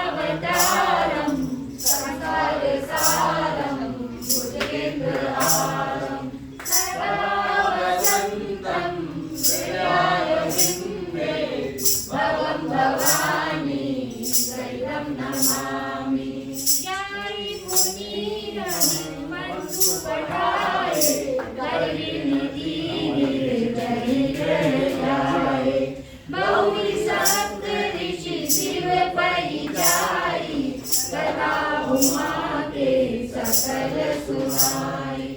करुणावतारम संसार सारम भुजगेन्द्रहारम, सदा वसंतम हृदयारविंदे भवं भवानी सहितं नमामि। ज्ञानी मुनि मंत्र पढ़ाए, करी निधि निर्जर जाए। बहुरी सप्त ऋषि शिव परिचारी, कथा उमा के सकल सुनाई।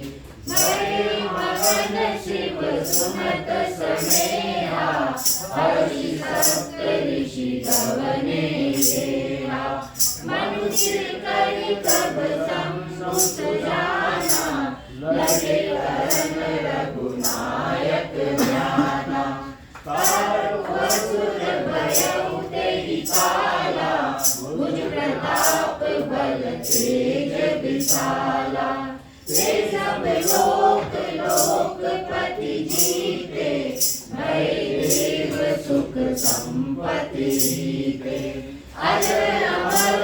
भरे मगन शिव सुनत स्नेहा, हर्षि सप्त ऋषि गवने देहा। मनुष्य करि कब संस्तुत जाना, लगे करन रघुनायक ध्याना। असुर भयउ तेहि काला, भुज प्रताप बल तेज विशाला। ते सब लोक लोकपति जीते, भय देव सुख संपत्ति रीते। अजर अमर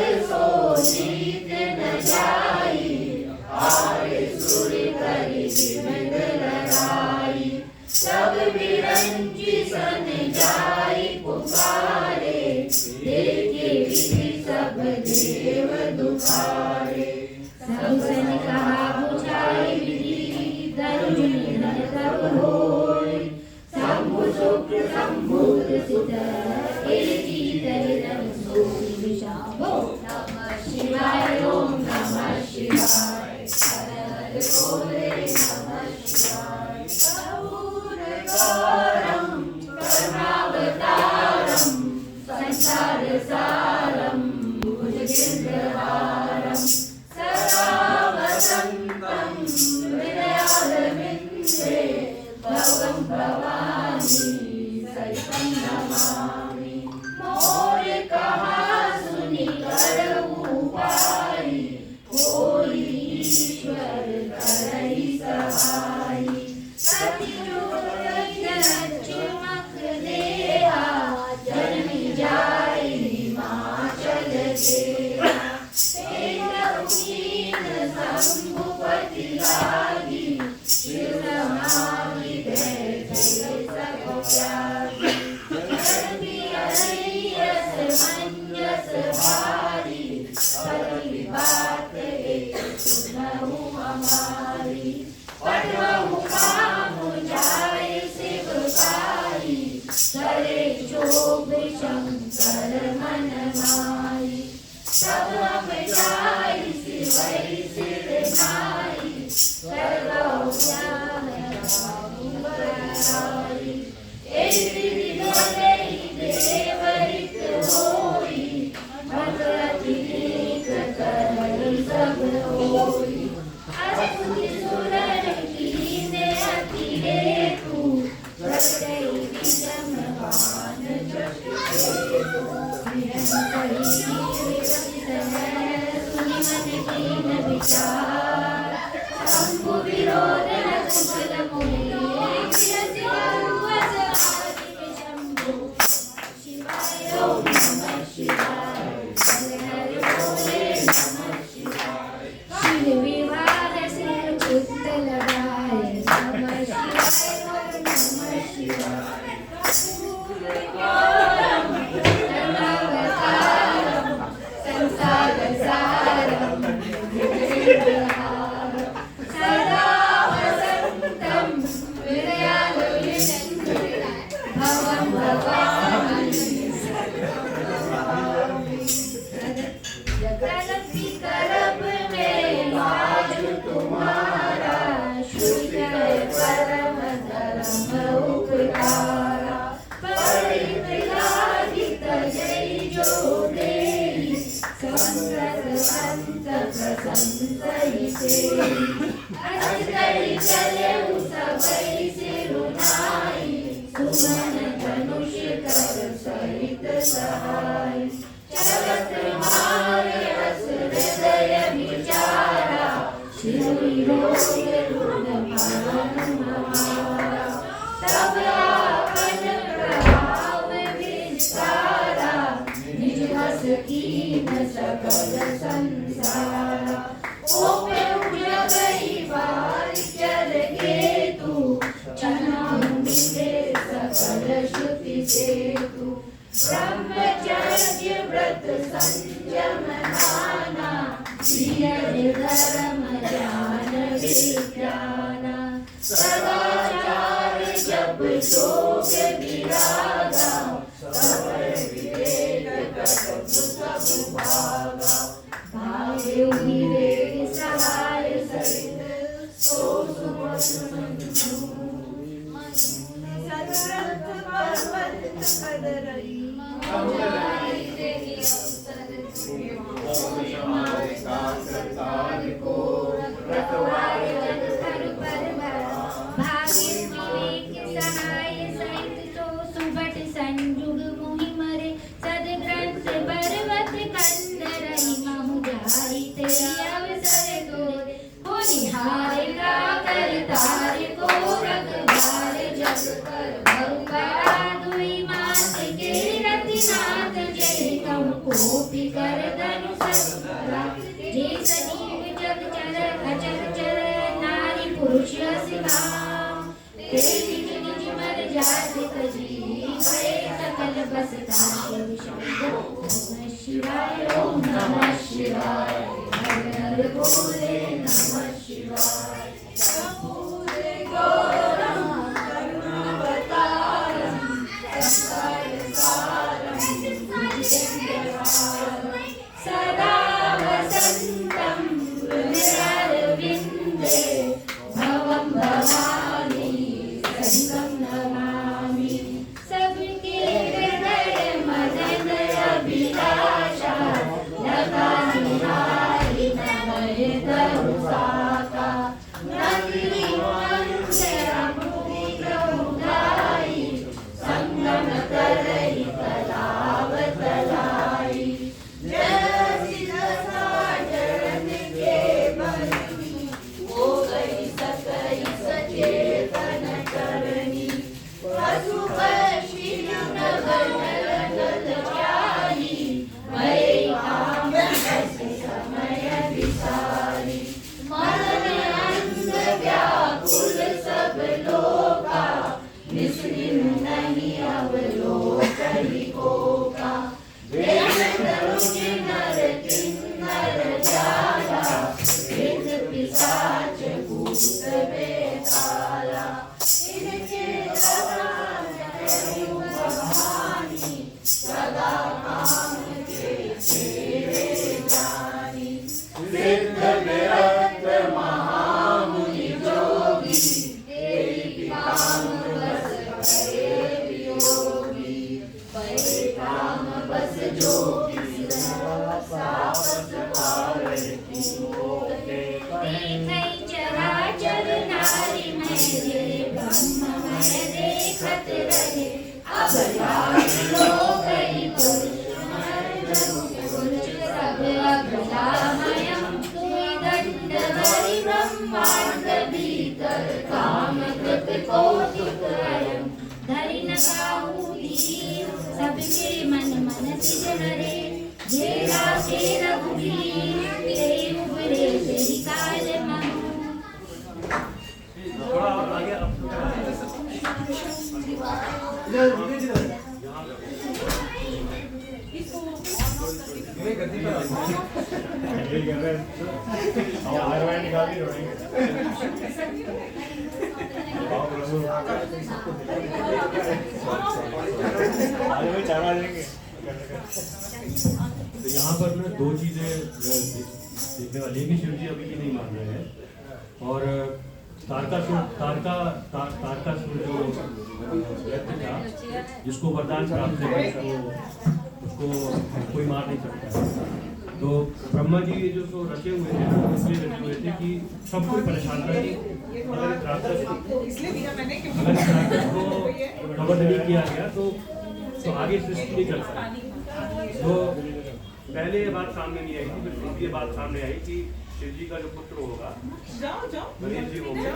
चिमक देहा जन्मी जाई हिमाचल देहा कीन शंभुपति लागी शिव समाधि बैठे सब त्यागी धर्मी अरैयस मंजस भारी पति बात एक सुनहु हमारी पढ़हु काम जाए शिव पाई करे जोग शंकर मन माई सब हम जाई शिवै सिर नाई सर्वौ ज्ञान ऐसी बोले देवरित होई भगवती करई सब होई अस्तुति सुरन कीने अति हेतु प्रत्यय विषम भान जप हेतु निरंतरी सुनि मन कीन विचार शंभु विरोध कुशल मुनि शंभु शिवाय ओम नमः शिवाय हरे हरे बोले नमः शिवाय शिव विवाह सिर चित्त लगाए नमः शिवाय ओम नमः शिवाय संसार सारम सदा वसंतम विरयालुलितं भवं भवामि जगति करब में लाज तुम्हारा शुद्ध परम धर्म उपकारा परित्यागित जय जो देहि संसद संत प्रसंसहि से अजगरि चले सबै सिरुनाई सुमन धनुष कर सहित सहाय चलत मारे अस हृदय विचारा शिवि रोग रुण पावन हमारा तब आपन प्रभाव विस्तारा निज हस कीन सकल संसारा ओपे उजगई बार चर केतु चनामुंडे सकल श्रुति सेतु ब्रह्मचर्य व्रत संयम दाना धीर धर्म ज्ञान विज्ञाना सदाचार जप योग विरागा सबर विवेक कटु सब भागा भाग्य विवेक सहाय सहित सो सुमत सदरथ पर्वत कदरई मौलाई तेरी अवसर हमारे काल को रखवारे जग कर भाग्य विवेक सहाय सहित सो सुबट संजुग मुहि मरे सदग्रंथ पर्वत कंदरई महु जाई तेरी अवसर गोरे हो निहार का कर तार को रखवार जग कर भंगारा दुई मात के रतिनाथ जय कम कोपी कर धनु सत्करा जे सजीव जग चर अचर चर नारी पुरुष सिवाम तेरी निज निज मर जात तजी गए सकल बसता शिव शंभो नमः शिवाय ओम नमः शिवाय हर हर बोले नमः शिवाय शंभुरे गौरम करुणावतारम संसार सारम भुजगहारम सदा वसंतम हृदयारविंदे भवं भवानी संगम नमामि सबके हृदय मदन अभिलाषा लगा निहारी नमः तरुसाका नगरी मनुष्य मुनि प्रमुदाई संगम करई तलाव तलाई जय साजन के बनी हो गई सकई सचेतन प्रयास हो गई पुरुष सब अबलामयम् दंडधरि ब्रह्मांड भीतर काम कृत कोटिकयम् धरि न काहू धीर सबके मन मन सिजहरे जेरा के रघुवीर ते उबरे तेरी काल मनु। थोड़ा और आगे तो यहाँ पर ना दो चीजें देखने वाली है कि शिव जी अभी भी नहीं मान रहे हैं, और तारकासुर जो व्यक्ति था जिसको वरदान प्राप्त है उसको कोई मार नहीं सकता है। तो ब्रह्मा जी ये जो रचे हुए थे इसलिए रचे हुए थे कि सब कोई परेशान था कि अगर इस राक्षस को खबर नहीं किया गया तो आगे सृष्टि नहीं चल पाएगी। तो पहले ये बात सामने नहीं आई थी, फिर ये बात सामने आई कि शिव जी का जो पुत्र होगा गणेश जी होंगे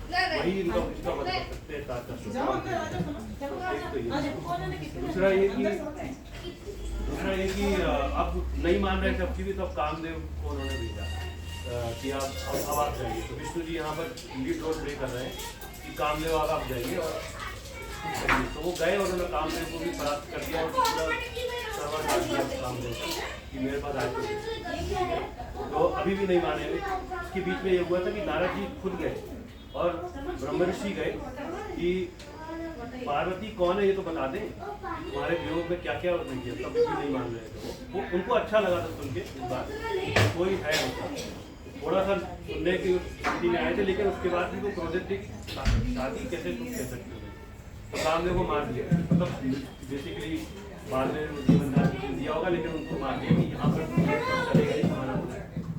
वही इनका वध कर सकते हैं तारकासुर। दूसरा ये कि अब नहीं मान रहे थे अब की भी, तब कामदेव को उन्होंने भेजा कि अब आप जाइए। तो विष्णु जी यहाँ पर लीड रोल प्ले कर रहे हैं कि कामदेव आप जाइए और तो वो गए और उन्होंने कामदेव को भी परास्त कर दिया और पूरा सर्वर डाल दिया कामदेव कि मेरे पास आए। तो अभी भी नहीं माने। इसके बीच में ये हुआ था कि नारद जी खुद गए और ब्रह्मर्षि गए कि पार्वती कौन है ये तो बता दें, तुम्हारे वियोग में क्या क्या नहीं किया, तब भी नहीं मान रहे थे वो उनको अच्छा लगा था सुन के इस बात कोई है होता थोड़ा सा सुनने की स्थिति में आए थे, लेकिन उसके बाद भी वो क्रोधित थी शादी कैसे तुम कह सकते हो। तो कामदेव को मार दिया, मतलब बेसिकली बाद में जीवन दिया होगा लेकिन उनको मार दिया कि यहाँ पर चलेगा नहीं हमारा,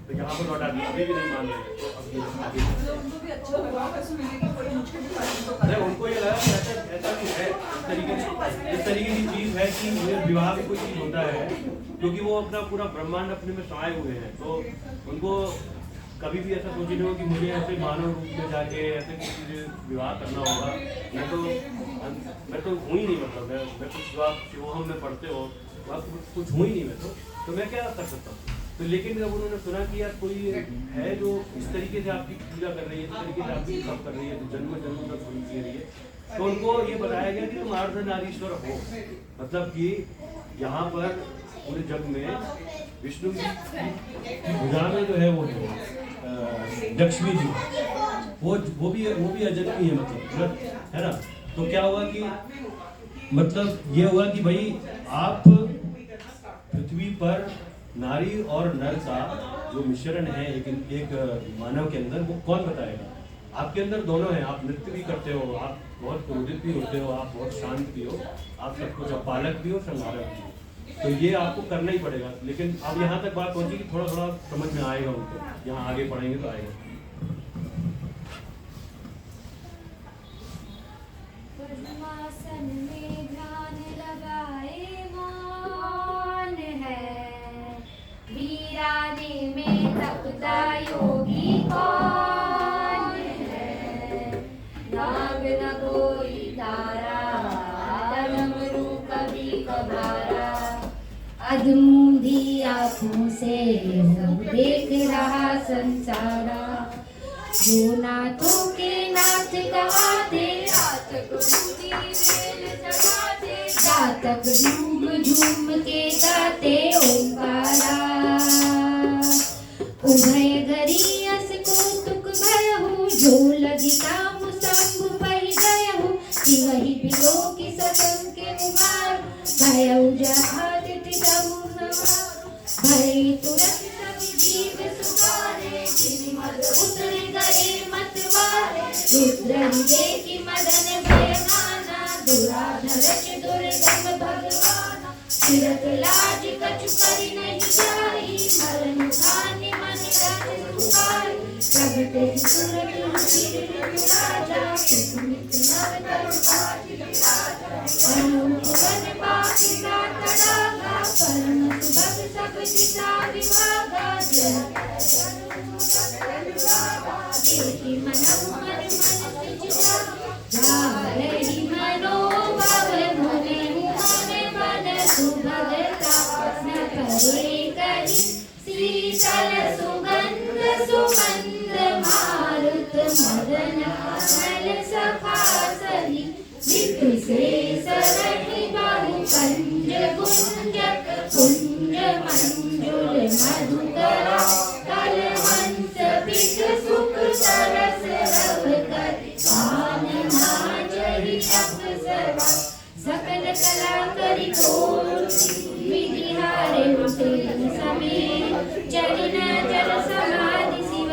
तो यहाँ पर लौटा दिया। अभी भी नहीं मान रहे तो अरे उनको ये लगा कि ऐसा भी है इस तरीके की चीज़ है कि विवाह में कोई चीज़ होता है क्योंकि वो अपना पूरा ब्रह्मांड अपने में समाये हुए हैं। तो उनको कभी भी ऐसा सोचे नहीं हो कि मुझे ऐसे मानव रूप में जाके ऐसे किसी से विवाह करना होगा। मैं तो हूँ ही नहीं, मतलब मैं कुछ जो आप शिवोहम में पढ़ते हो आप कुछ हूँ ही नहीं, मैं तो मैं क्या कर सकता हूँ। तो लेकिन जब उन्होंने सुना कि यार कोई है जो इस तरीके से आपकी पूजा कर रही है, इस तरीके से आपकी सब कर रही है, तो जन्म जन्म तक पूरी दे रही है, तो उनको ये बताया गया कि तुम अर्धनारीश्वर हो। मतलब कि यहाँ पर पूरे जग में विष्णु की भुजा में जो है वो लक्ष्मी जी वो भी अजन्मी है, मतलब है ना। तो क्या हुआ कि मतलब ये हुआ कि भाई आप पृथ्वी पर नारी और नर का जो मिश्रण है एक मानव के अंदर वो कौन बताएगा। आपके अंदर दोनों हैं, आप नृत्य भी करते हो, आप बहुत क्रोधित भी होते हो, आप बहुत शांत भी हो, आप सब कुछ पालक भी हो, संहारक भी हो। तो ये आपको करना ही पड़ेगा। लेकिन अब यहाँ तक बात पहुंची कि थोड़ा थोड़ा समझ में आएगा उनको, यहाँ आगे पढ़ेंगे तो आएगा। पद्मासन में ध्यान लगाए मौन है, वीराने में तपता योगी कौन है। नाग न कोई तारा डमरू कभी कभारा, अधमूंधी आँखों से देख रहा संसारा। जो नाथों के नाथ कहाते जातक झूम झूम के गाते ओंकारा। उभय घरी अस कौतुक भयहु, जो लगिता मुसंग पर गयहु। कि वही बिलो की सतम के उमार, भयहु जहादित तमु भय तुरंत सब जीव सुखारे। जिन मद उतर गए मतवारे, रुद्र देखी मदन भयमाना। दुराधरच दुर्गम भगवाना, सिरत लाज कछु करि नहीं जाई। मरण खानि मन रत दुखाई, प्रगटे सुरत राजा। सुमित नर तरु काज राजा, विशेष रति बहु कंज गुंजक कुंज मंजुल मधुकरा कलहंस पिक सुख सरस रव कर कान नाजहि अप्सरा सकल कला करि कोर विधि हारे उठे समेत चरण जल समाधि शिव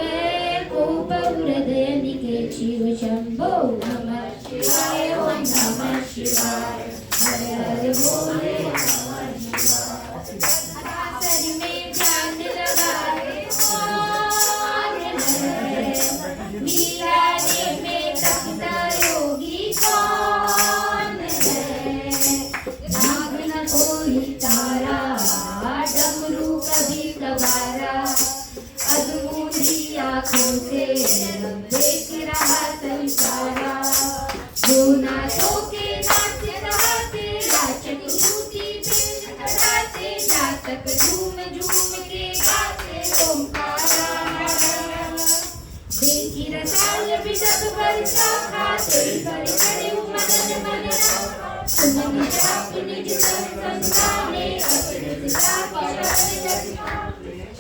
कोप हृदय निकेत शिव शंभो नमः शिवाय ओम नमः शिवाय हर हर बोले सर में ध्यान लगाए कौन है मिलाने में तपता योगी कौन है नाग न कोई तारा डमरू कभी कबारा अधूरी आँखों से देख रहा संसारा जो नाचों के नाच रहाते याचक स्तुति पेश कराते जातक झूम झूम के गाते ओंकारा देखी रसाल विषद वर्षा खाते कर करे मदन मन सुमन जाप निज संताने अकृत जाप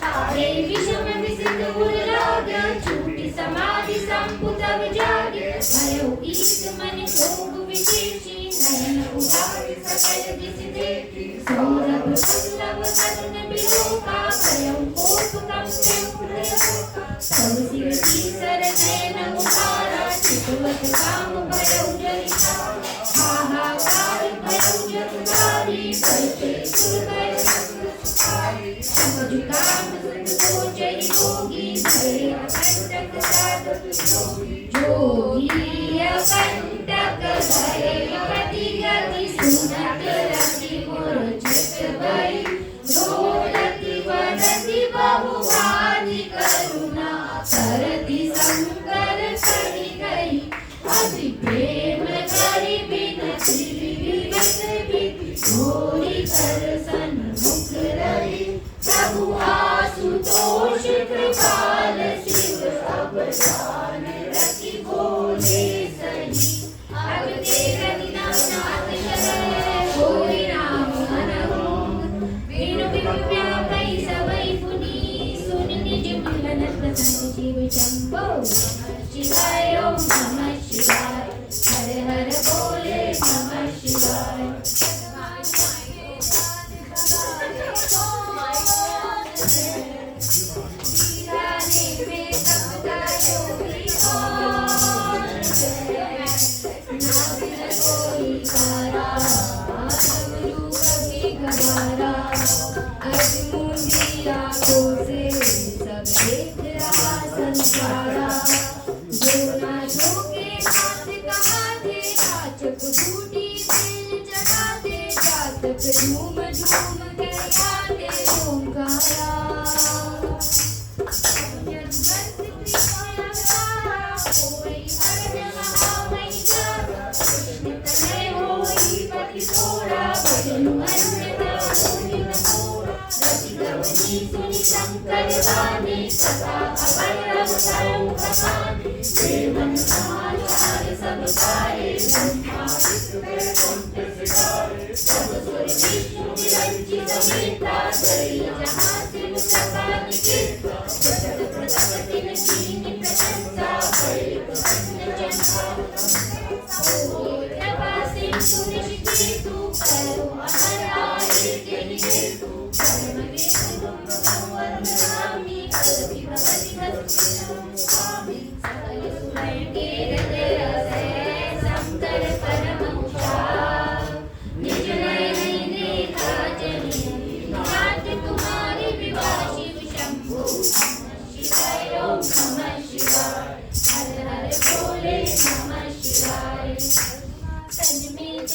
सारे विषम विसित उल्लाग छूटी समाधि संपुत विजागे भयो ईश मन भोग विशेषी नयन उदार सकल दिस देखी सौरभ पल्लव करुण बिलोका भयो कोप कंपे उठे सब शिव की सर नयन उतारा चितवत काम भयो जरिता हाहाकार भयो जगदारी करते सुर गए जुकाम सोचे योगी भय कंटक साधक जोगी कंटक भय पति गति सुनत रति मोर चित भई रोलति वदति बहुवादि करुणा करति शंकर करि गई अति प्रेम करि बिनति विविध विधि घोरी कर सन्मुख रही प्रभु आशुतोष कृपाल शिव अवसान रखी बोले सही अब तेरा दीनानाथ शरण कोई नाम अनहूँ बिनु बिनु व्यापै सबई पुनि सुन निज मिलन प्रसन्न शिव शंभो नमः शिवाय ओम नमः शिवाय हर हर बोले नमः शिवाय झूम झूम के गाते ओंकारा कोई हर महावै तने होई पति सोड़ा भजन अन्यता होई न मोरा रति गवनी सुनि शंकर वाणी सदा अभय सरम कहानी देवन समाचार सब गाए ब्रह्मा विष्णु कंठ सिगारे सब सुर विष्णु विरंचित मीता जय जहाँ शिव सका निकेता जगत प्रजापति ने कीनी प्रशंसा भय प्रसन्न चंद्रा कृपा सिंधु ऋषिकेतु करो अमर आए के निकेतु परम विष्णु भगवान नामी कदपि भगवति भक्ति स्वामी सकल सुरय के हृदय से शंकर परम उषा निज नयन देखा जनी नाथ तुम्हारी विवाह शिव शंभो शिवाय ओम नमः शिवाय हर हर बोले नमः शिवाय तन में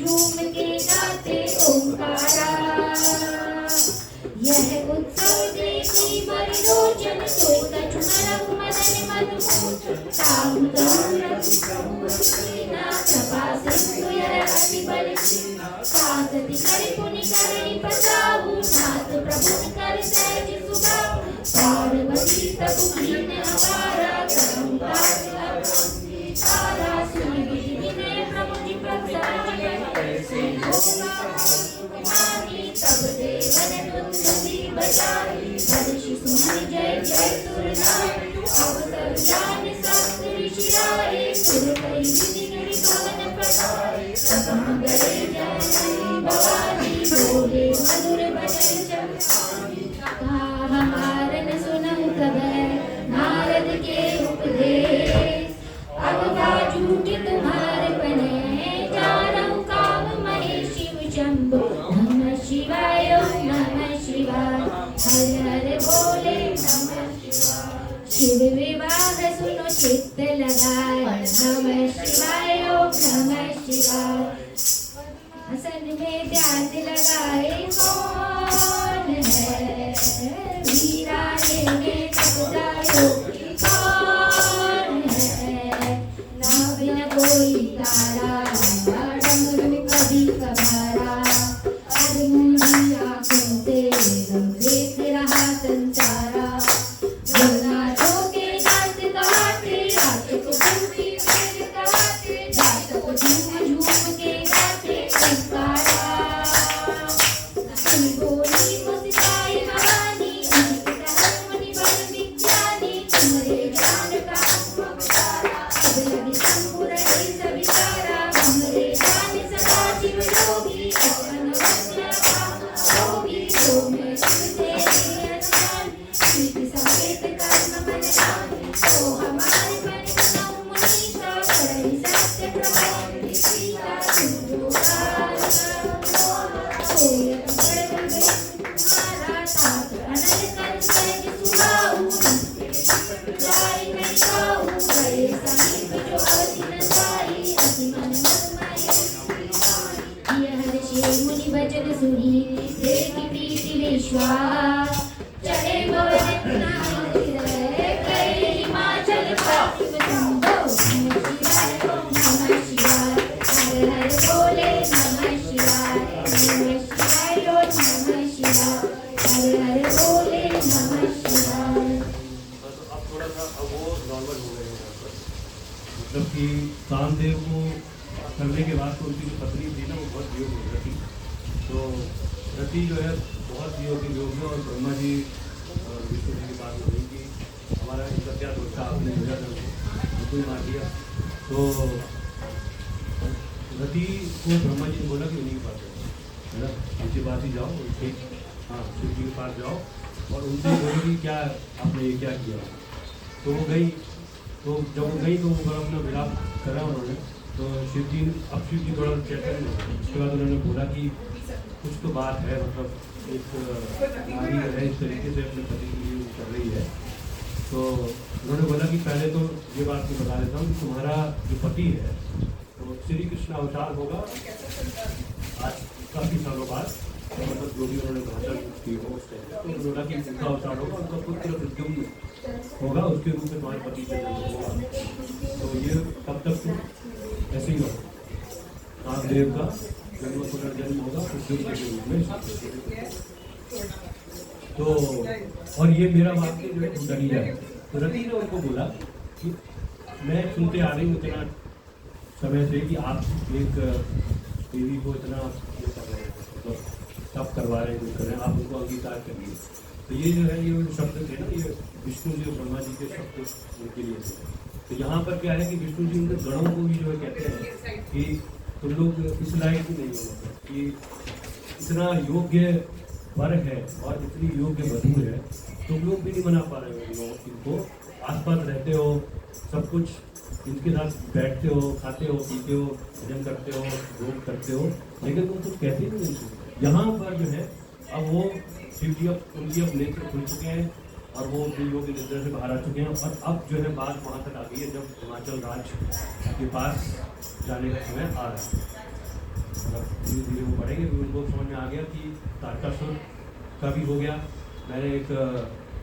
झूम के गाते ओंकारा। यह उत्सव देखी बड़ी रोचन, सोई कछु नरक मदन मधुमोचन। ताहु तहु रघु नाथ पासे सुयर अति बल कीना। सासति करि पुनि करहि पसाहु, नाथ प्रभु कर सहज सुभाहु। पार्वती तबु कीन अपारा, करहु दास अवधि तारा। सुनि विधि विनय प्रभु जी प्रसाद, ऐसे होगा कुमारी। तब देवन तुलसी बजाई, हर्षि सुमन जय जय सुरनाई। अवसर ज्ञान शास्त्र ऋषि आए, सुर कई विधि गिरि पवन प्रसाई। सतम गए जय भवानी, बोले मधुर बचन चमकानी। कहा मारन सुनहु तब नारद के उपदेश। अब बाजूट तुम्हारे बने, जारहु काम महेश शिव शंभु। नमः शिवाय ओम नमः शिवाय, हर हर बोले नमः शिवाय। शिव विवाह सुनो चित्त लगाए, नमः शिवाय ओम नमः शिवाय। हसन में ध्यान लगाए कौन है, वीराने में तपदायो कौन है। ना बिन कोई तारा, डमरू कभी कभारा। अधमूढ़ी आँखों से देख रहा संसारा। भोलानाथों के नाच गाते, रात को भूमि में गाते। रात को झूम झूम के गाते ओंकारा। सुन बोली मुस्काई भवानी, अमित कहत मुनि बड़ विज्ञानी। तुम्हारे ज्ञान का अवतारा, अब लगी शंभु रहे सभी तारा। हमरे ज्ञान सदा शिव योगी, अपन वंदना होगी। तो मैं शिव तेरे अनुगामी, प्रीति समेत कर्म मन मानी। तो हमारे मन मनौ मुनीसा, करहि सत्य प्रमाण सीता। तुम जो सोय पकड़ गए तुम्हारा, तात अनल कर सहज सुभाहु। जाय नहीं काहू, गए समीप जो अवधि न जाई। अति मन मधुमय यह हर्षि मुनि वचन सुनी, देखि प्रीति विश्वास। चढ़े भवन नाय कई हिमाचल पार्थिव शंभो। नमः शिवाय ओम नमः शिवाय, हर हर बोले नमः शिवाय। नमः शिवाय ओम नमः शिवाय, हर हर बोले नमः शिवाय। तो अब थोड़ा सा अब वो नॉर्मल हो गए हैं यहाँ पर। मतलब कि कामदेव को करने के बाद तो उनकी जो पत्नी थी ना, वो बहुत वियोग हो रही थी। तो रति जो है बहुत वियोग में, और ब्रह्मा जी और विष्णु जी की बात हो रही कि हमारा इनका क्या दोष था, आपने भेजा था उनको ही मार दिया। तो रति को ब्रह्मा जी ने बोला कि उन्हीं के पास है ना, नीचे पास ही जाओ, उनके हाँ शिव जी के पास जाओ और उनसे बोलो कि क्या आपने ये क्या किया। तो वो गई, तो जब वो गई तो वो अपना विलाप करा उन्होंने। तो शिव जी थोड़ा चेतन हुए। उसके बाद उन्होंने बोला कि कुछ तो बात है, मतलब एक नारी है इस तरीके से अपने पति के लिए कर रही है। तो उन्होंने बोला कि पहले तो ये बात मैं बता देता हूँ कि तुम्हारा जो पति है तो श्री कृष्ण अवतार होगा आज काफ़ी सालों बाद। तो मतलब जो भी उन्होंने भाषा की हो उस टाइम, तो उन्होंने बोला कि उनका अवतार होगा, उनका पुत्र प्रद्युम्न होगा, उसके रूप में तुम्हारे पति का जन्म होगा। तो ये तब तक ऐसे ही होगा, कामदेव का जन्म पुनर्जन्म होगा प्रद्युम्न के रूप में। तो और ये मेरा वाक्य जो है डरिया है। तो रति ने उनको बोला कि मैं सुनते आ रही हूँ इतना समय से कि आप एक देवी को इतना ये कर रहे हैं, मतलब तब करवा रहे हैं, कुछ कर रहे हैं, आप उनको अंगीकार करिए। तो ये जो है ये शब्द थे ना, ये विष्णु जी और ब्रह्मा जी के शब्द उनके लिए थे। तो यहाँ पर क्या है कि विष्णु जी उनके गणों को भी जो है कहते हैं कि तुम लोग इस लायक ही नहीं हो, मतलब कि इतना योग्य वर है और इतनी योग्य वधू है, तुम लोग भी नहीं मना पा रहे हो इनको। आसपास रहते हो, सब कुछ इनके साथ बैठते हो, खाते हो, पीते हो, भजन करते हो, योग करते हो, लेकिन तुम कुछ कहते नहीं इनको। यहाँ पर जो है अब वो शिव जी उनकी अब नेत्र खुल चुके हैं और वो अपने योग की निद्रा से बाहर आ चुके हैं। और अब जो है बात वहाँ तक आ गई है जब हिमाचल राज्य के पास जाने का समय आ रहा है। धीरे धीरे वो बढ़ेंगे, फिर उनको समझ में आ गया कि तारकासुर का भी हो गया, मैंने एक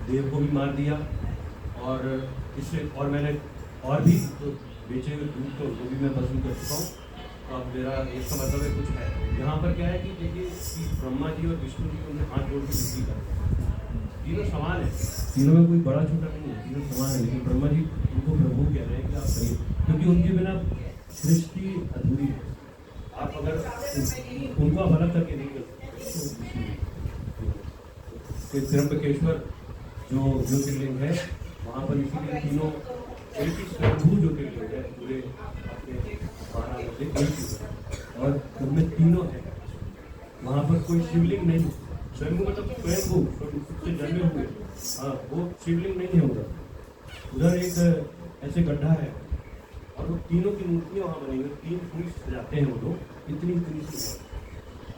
देव को भी मार दिया, और इससे और मैंने और भी तो बेचे हुए दूध तो वो भी मैं वसूल कर चुका हूँ। तो अब मेरा इसका मतलब है कुछ है। यहाँ पर क्या है कि देखिए कि ब्रह्मा जी और विष्णु जी उन्हें हाथ जोड़ के विनती करते हैं। तीनों समान है, तीनों में कोई बड़ा छोटा नहीं है, तीनों समान है, लेकिन ब्रह्मा जी उनको प्रभु कह रहे हैं कि आप करिए, क्योंकि उनके बिना सृष्टि अधूरी है। आप अगर उनको आप अलग करके नहीं कर सकते। त्र्यंबकेश्वर जो ज्योतिर्लिंग है वहाँ पर इसीलिए तीनों एक ही स्वयंभू ज्योतिर्लिंग है, पूरे अपने 12 में से एक ही है, और उनमें तीनों है। वहाँ पर कोई शिवलिंग नहीं, स्वयंभू मतलब स्वयंभू से जन्मे हुए, हाँ वो शिवलिंग नहीं है उधर। उधर एक ऐसे गड्ढा है और वो तीनों की मूर्तियाँ वहाँ बनी हुई, 3 फूल सजाते हैं वो लोग, इतनी इतनी सी है,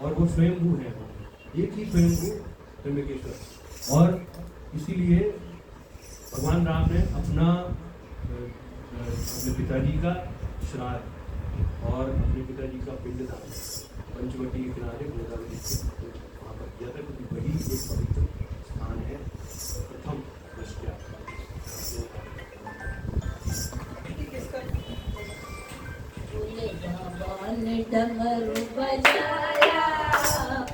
और वो स्वयंभू है, एक ही स्वयंभू त्र्यंबकेश्वर। और इसीलिए भगवान राम ने अपने पिताजी का श्राद्ध और अपने पिताजी का पिंडदान पंचवटी के किनारे गोदावरी के वहाँ पर किया था, क्योंकि वही एक पवित्र स्थान है प्रथम दृष्टया। डमरू बजाया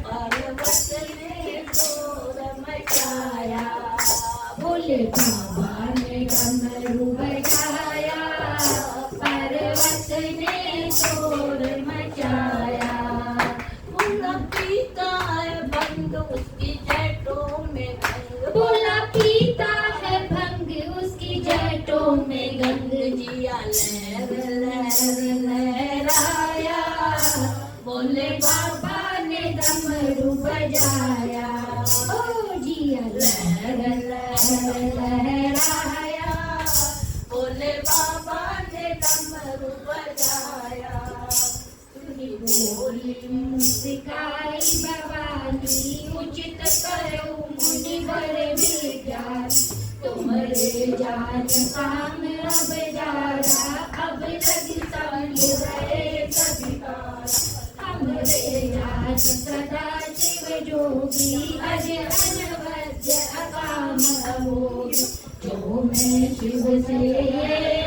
पर्वत ने शोर मचाया, बोले बाबा ने डमरू बजाया पर्वत ने शोर मचाया। बोला पीता है भंग उसकी जटों में गंग, बोला पीता है भंग उसकी जटों में गंग, जिया लहर लहर लहराया, बोले बाबा ने डमरू बजाया, ओ जिया लहर लहर लहराया, बोले बाबा ने डमरू बजाया। सुनी बोली मुस्काई भवानी, उचित करो मुनि बड़े विज्ञान, तुम्हारे जान काम अब जारा, अब लगी समझ रहे सभी तारा, हमरे जान सदा शिव जोगी, अज अनवद्य अकाम अभोगी, जो मैं शिव से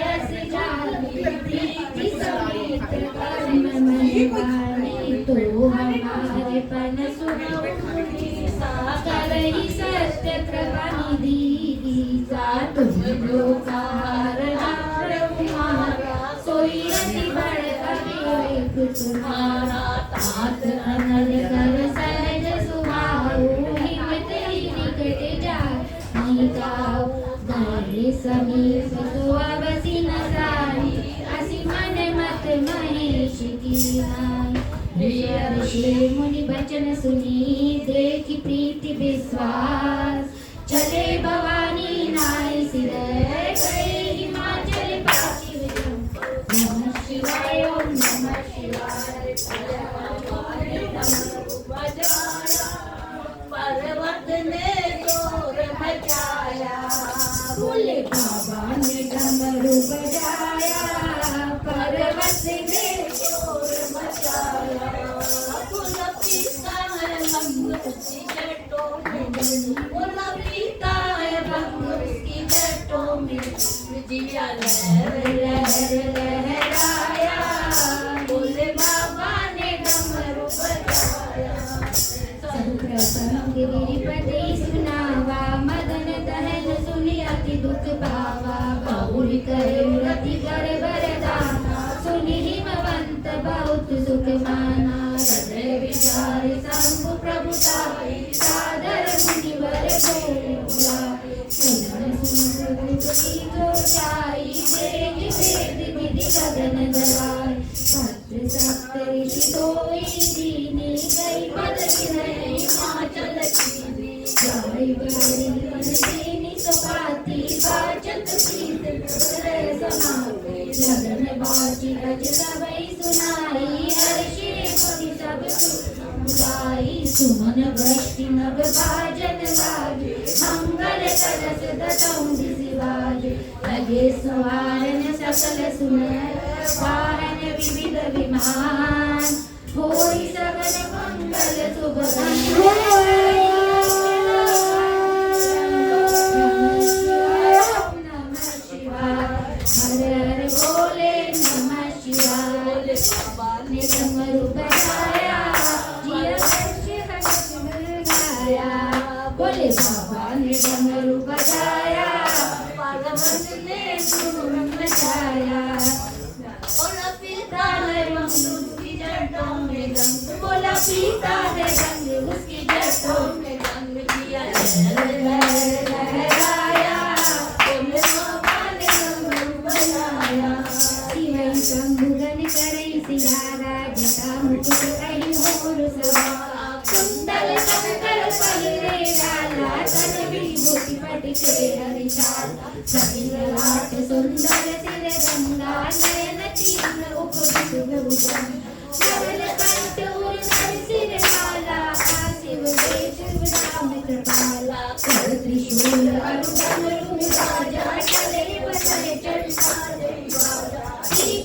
रस जानी, प्रीति समेत कर्म में वाणी, तो हमारे पन सुनो सागर ही सत्य कृपानिधि, तुम लोकार प्रभु मारा, सोई अति बड़ अविवेक तुम्हारा, तात अनल कर सहज सुभाऊ, हिम्मत ही निकट जाई जाऊ, गाये समीप सुअवसि न सारी, असि मन मत महेश की नाई। ऋषि मुनि बचन सुनी, देखी प्रीति विश्वास, चले भवानी नाय सिर गए हिमाचल पाचिव, नमः शिवाय ओम नमः शिवाय, डमरू बजाया पर्वत ने शोर मचाया, बोले बाबा ने डमरू बजाया पर्वत ने शोर मचाया, बोला पीता है भंग उसकी जटों में गंग, बोला पीता है भंग उसकी जटों में, जिया लहर लहर लहराया, बोले बाबा ने डमरू बजाया। संप्रसंग गिरिपति सुनावा, मदन दहन सुनि अति दुख पावा, गौरी करे रति कर वरदाना, सुनि हिमवंत बहुत सुख माना, हृदय विचार शंभु प्रभु साई, सादर मुनिवर बोला, सुन सुन प्रभु जो जाई, देहि वेद विधि गगन दवाई, सत्र सप्त ऋषि सोई दीनी, गई पद गिरहि हिमाचल कीनी, जाई बारी पद दीनी सुभाति, बाचत प्रीत हृदय समाति, लगन बाजी अज सबई सुनाई, हर्षि मुनि सब गाई, सुमन वृष्टि नभ बाजन लागे, मंगल कलश दसौंधि शिवाजे, लगे सुहारन सकल सुनर, वाहन विविध विमान, होई सगल मंगल शुभ नमः शिवाय हर हर बोले नमः शिवाय बाबा ने डमरू बजाया जिया वर्ष हर्ष गाया बोले बाबा ने डमरू बजाया पार्वती ने धूम मचाया बोला पीता है रंग उसकी जटों में रंग बोला पीता है रंग उसकी जटों में रंग किया लहराया बोले बाबा ने डमरू बजाया शिवं शंभुगन करई सियारा जटा मुकुट कहीं मोर सवा कुंडल शंकर पहरे लाला तन विभूति पटके हरिशाल शरीर लाट सुंदर सिर गंगा नयन तीन उपविष्ट भूषण नवल कंठ उर नर सिर माला आशिव वेश राम कृपाला कर त्रिशूल अरुण राजा चले बसरे चंडाले बाजा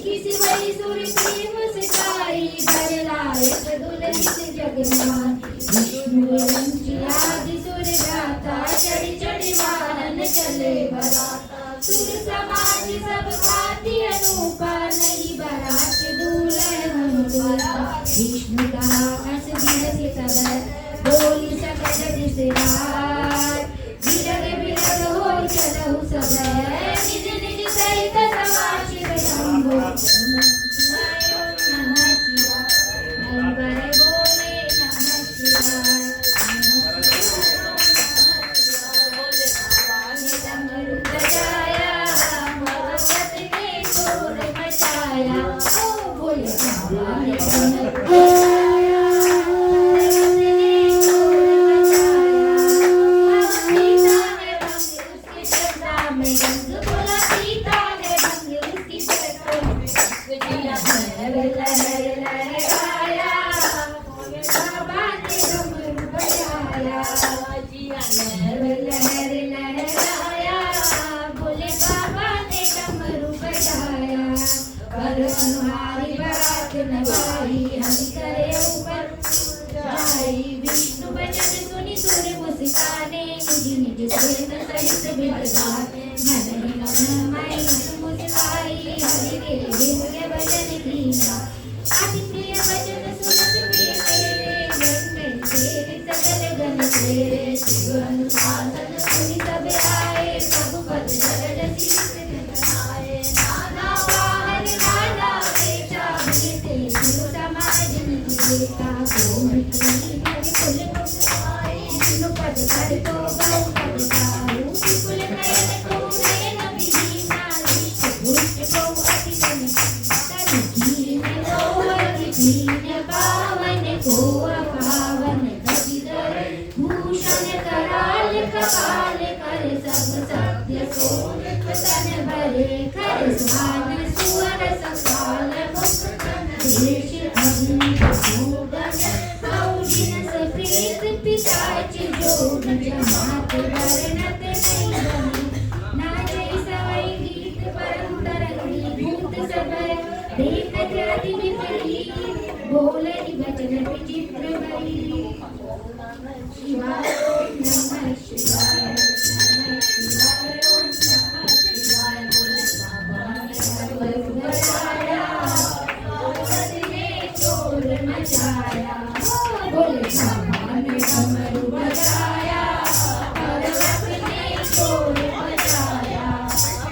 किसी वही सुर प्रेम सिखाई भर लायक दुलहित जगन्नाथ विष्णु रंची आदि सुर गाता चढ़ी चढ़ी वाहन चले बराता सुर समाज सब भांति अनूपा नहीं बरात दूल्हन द्वारा विष्णु का हंस बिरसी सबर बोली सकल दिसरार बिरग बिरग हो चलहु सबर निज निज सहित समा शिव शंभो नमः शिवाय नंबर बोले नमः शिवाय बोले बाबा ने डमरू बजाया भगवत ने शोर मचाया ओ बोले बाबा ने डमरू बजाया भगवत ने शोर मचाया पीता है भंग उसकी श्रद्धा में रंग बोला पीता है भंग उसकी श्रद्धा में जिया लहर लहराया बोले बाबा ने डमरू बजाया जिया लहर लहराया बोले बाबा ने डमरू बजाया पर अनुहारी बात नवाई हम करे ऊपर जाई विष्णु वचन सुनी सुर मुस्काने निज निज सेन सहित बिरगाने मन ही मन माई मुस्काई हरि के दिव्य भजन कीना अति प्रिय भजन सुनत मेरे मन में तेरे सकल गण तेरे शिव अनुशासन सुनि सब आए सब पद जल शीस आए नाना वाहन नाना बेटा बीते शिव समाज निकेता को मित्री हरि कुल मुस्काई विष्णु पद कर तो गौ पद सारू कुल नयन को नयन विहीना विष्णु पुष्ट को अति तन तन दीन पावन को पावन कपिधर भूषण कराल कपाल कर सब सत्य सोन तन भरे कर स्वान सुवर सकाल देश अग्नि भूगन औजिन सफेद पिशाच जोग जमात वर्णत नहीं बनी नाचै सवै गीत परम तरंगी भूत सबर देख ख्याति विपरीत बोले वचन विचित्र भरी नमः शिवाय नमः शिवाय नमः शिवाय नमः शिवाय बोले बाबा ने डमरू बजाया भगवत ने शोर मचाया बोले बाबा ने डमरू बजाया भगवत ने शोर मचाया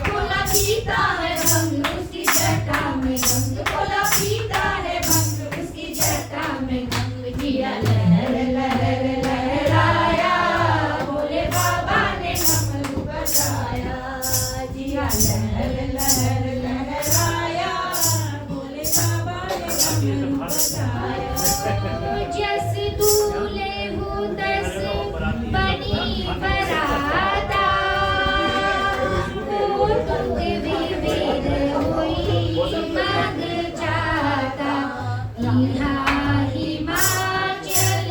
बोला पीता है भंग उसकी जटा में रंग बोला पीता है भंग उसकी जटा में रंग जिया लहर लहर लहराया बोले बाबा ने डमरू बजाया जिया लहर लहर लहराया बोले बाबा ने डमरू बजाया जस दूल्हे हो दस बनी बराता वो तुम विवेद होई मांग जाता इहा हिमाचल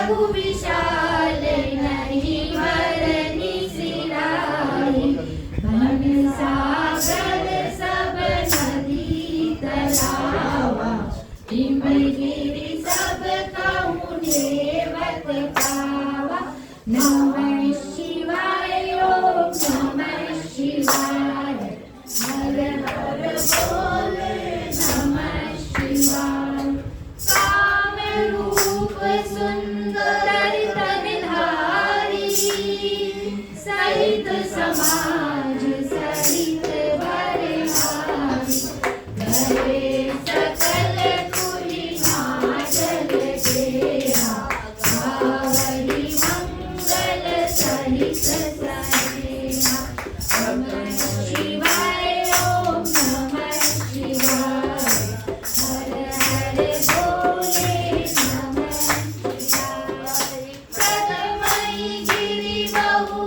प्रभु विशाल नहीं वरनि सिराई भन सागर सब नदी तलावा हिमगिरि सब कहूँ देवत पावा नमः शिवाय ओम नमः शिवाय हर हर बोले नमः शिवाय काम रूप सुंदर तनधारी सहित समाज सहित बरहारी करे सकल कुली नाचल तेरा गावहि मंगल सहित सनेहा नमः शिवाय ओम नमः शिवाय हर हर बोले नमः शिवाय प्रथमहि गिरि बहु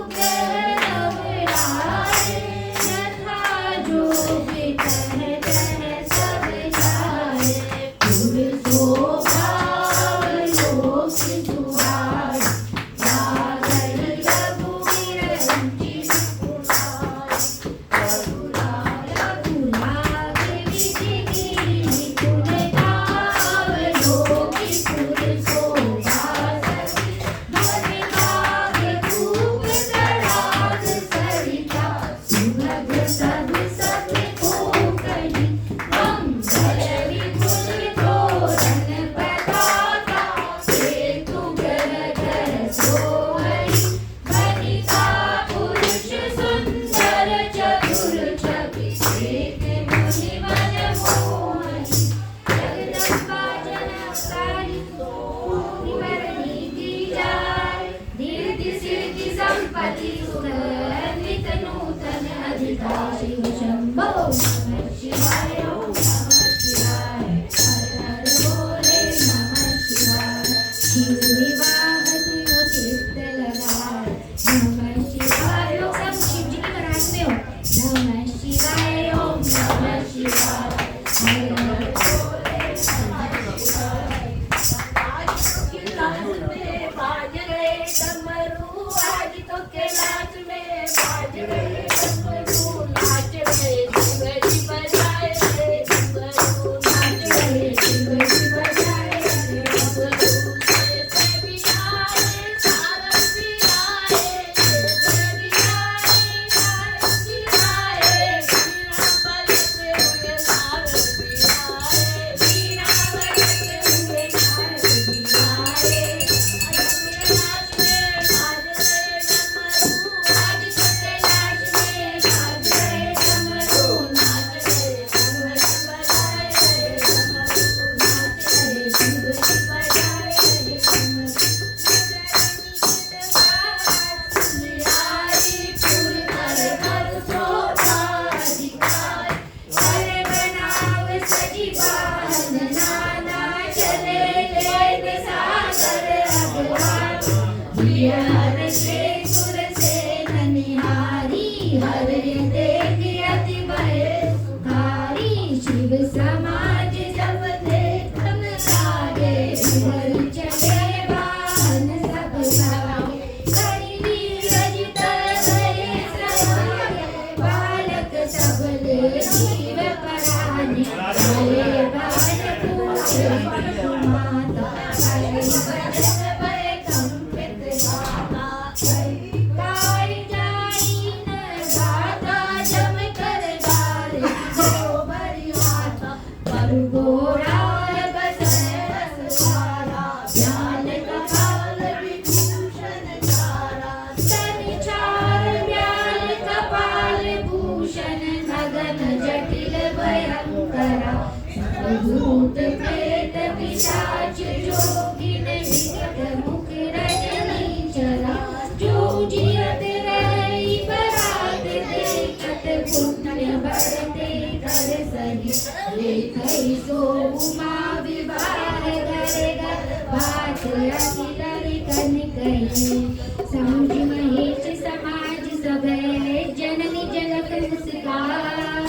नवराय यथा जोग तह तह सब जाय पुर शोभाव लोक दुआर सागर रघुवीर रंजित कुमार रघुनाथ विधि गिरि निपुण गाव लोकीपुर शोभा सखी भरि भाग खूब तड़ाग सरिता सुभग सब सखी को कही मंगल विपुल तोरण पताका सेतु घर घर सोहई वनिता पुरुष सुंदर चतुर छवि एक मुनि मन मोहनी जगदम्बा जनकारी निवरणी की जाय दीर्घ सिद्धि संपत्ति सुख नित नूतन अधिकार शिव शंभो नमः शिवाय ओम नमः शिवाय हर हर बोले नमः शिवाय शिव विवाह शिव चित्त लगाए नमः शिवाय ओम सब शिव जी की बारात में हो नमः शिवाय ओम नमः शिवाय हर हर बोले नमः शिवाय कैलाश में बाज गए डमरू आज तो कैलाश में बाज गए डमरू नाच गए शिवजी बजाए रे डमरू नाच गए शिवजी बजाए रे डमरू से भी आए सारंग भी आए से भी आए सारंग भी आए बीना बजते हुए सारंग भी आए बीना बजते हुए सारंग भी आए कैलाश में बाज गए डमरू आज तो कैलाश में बाज गए डमरू नाच गए शिवजी बजाए रे डमरू नाच गए शिवजी बजाए रे डमरू पुर कर कर शोभा अधिकार करे बनाव सजीवान नाना चले लेन सागर अगवान हर से सुर से ननिहारी हर देख अति भय सुधारी शिव समाज जब देखन लागे हर चले वाहन सब सवागे करी नीरज तलय सवागे बालक सबले जीव पराने भले बालक पूछे माता भले बदन भय कंपित गाता गाय जाई न गाता जम कर गारे जो बरी माता पर गोरा बसन रसवारा ज्ञान कपाल विभूषण चारा तनि चार व्याल कपाल भूषण नगन जटिल भयंकरा भूत प्रेत पिशाच जोगिन विकट मुख रजनी चरा जो जियत रही बरात देखत पुण्य बढ़ते कर सही देखई सो उमा विवाह करेगा बात अखिल कन कही समझ महेश समाज सब जननी जनक मुस्कान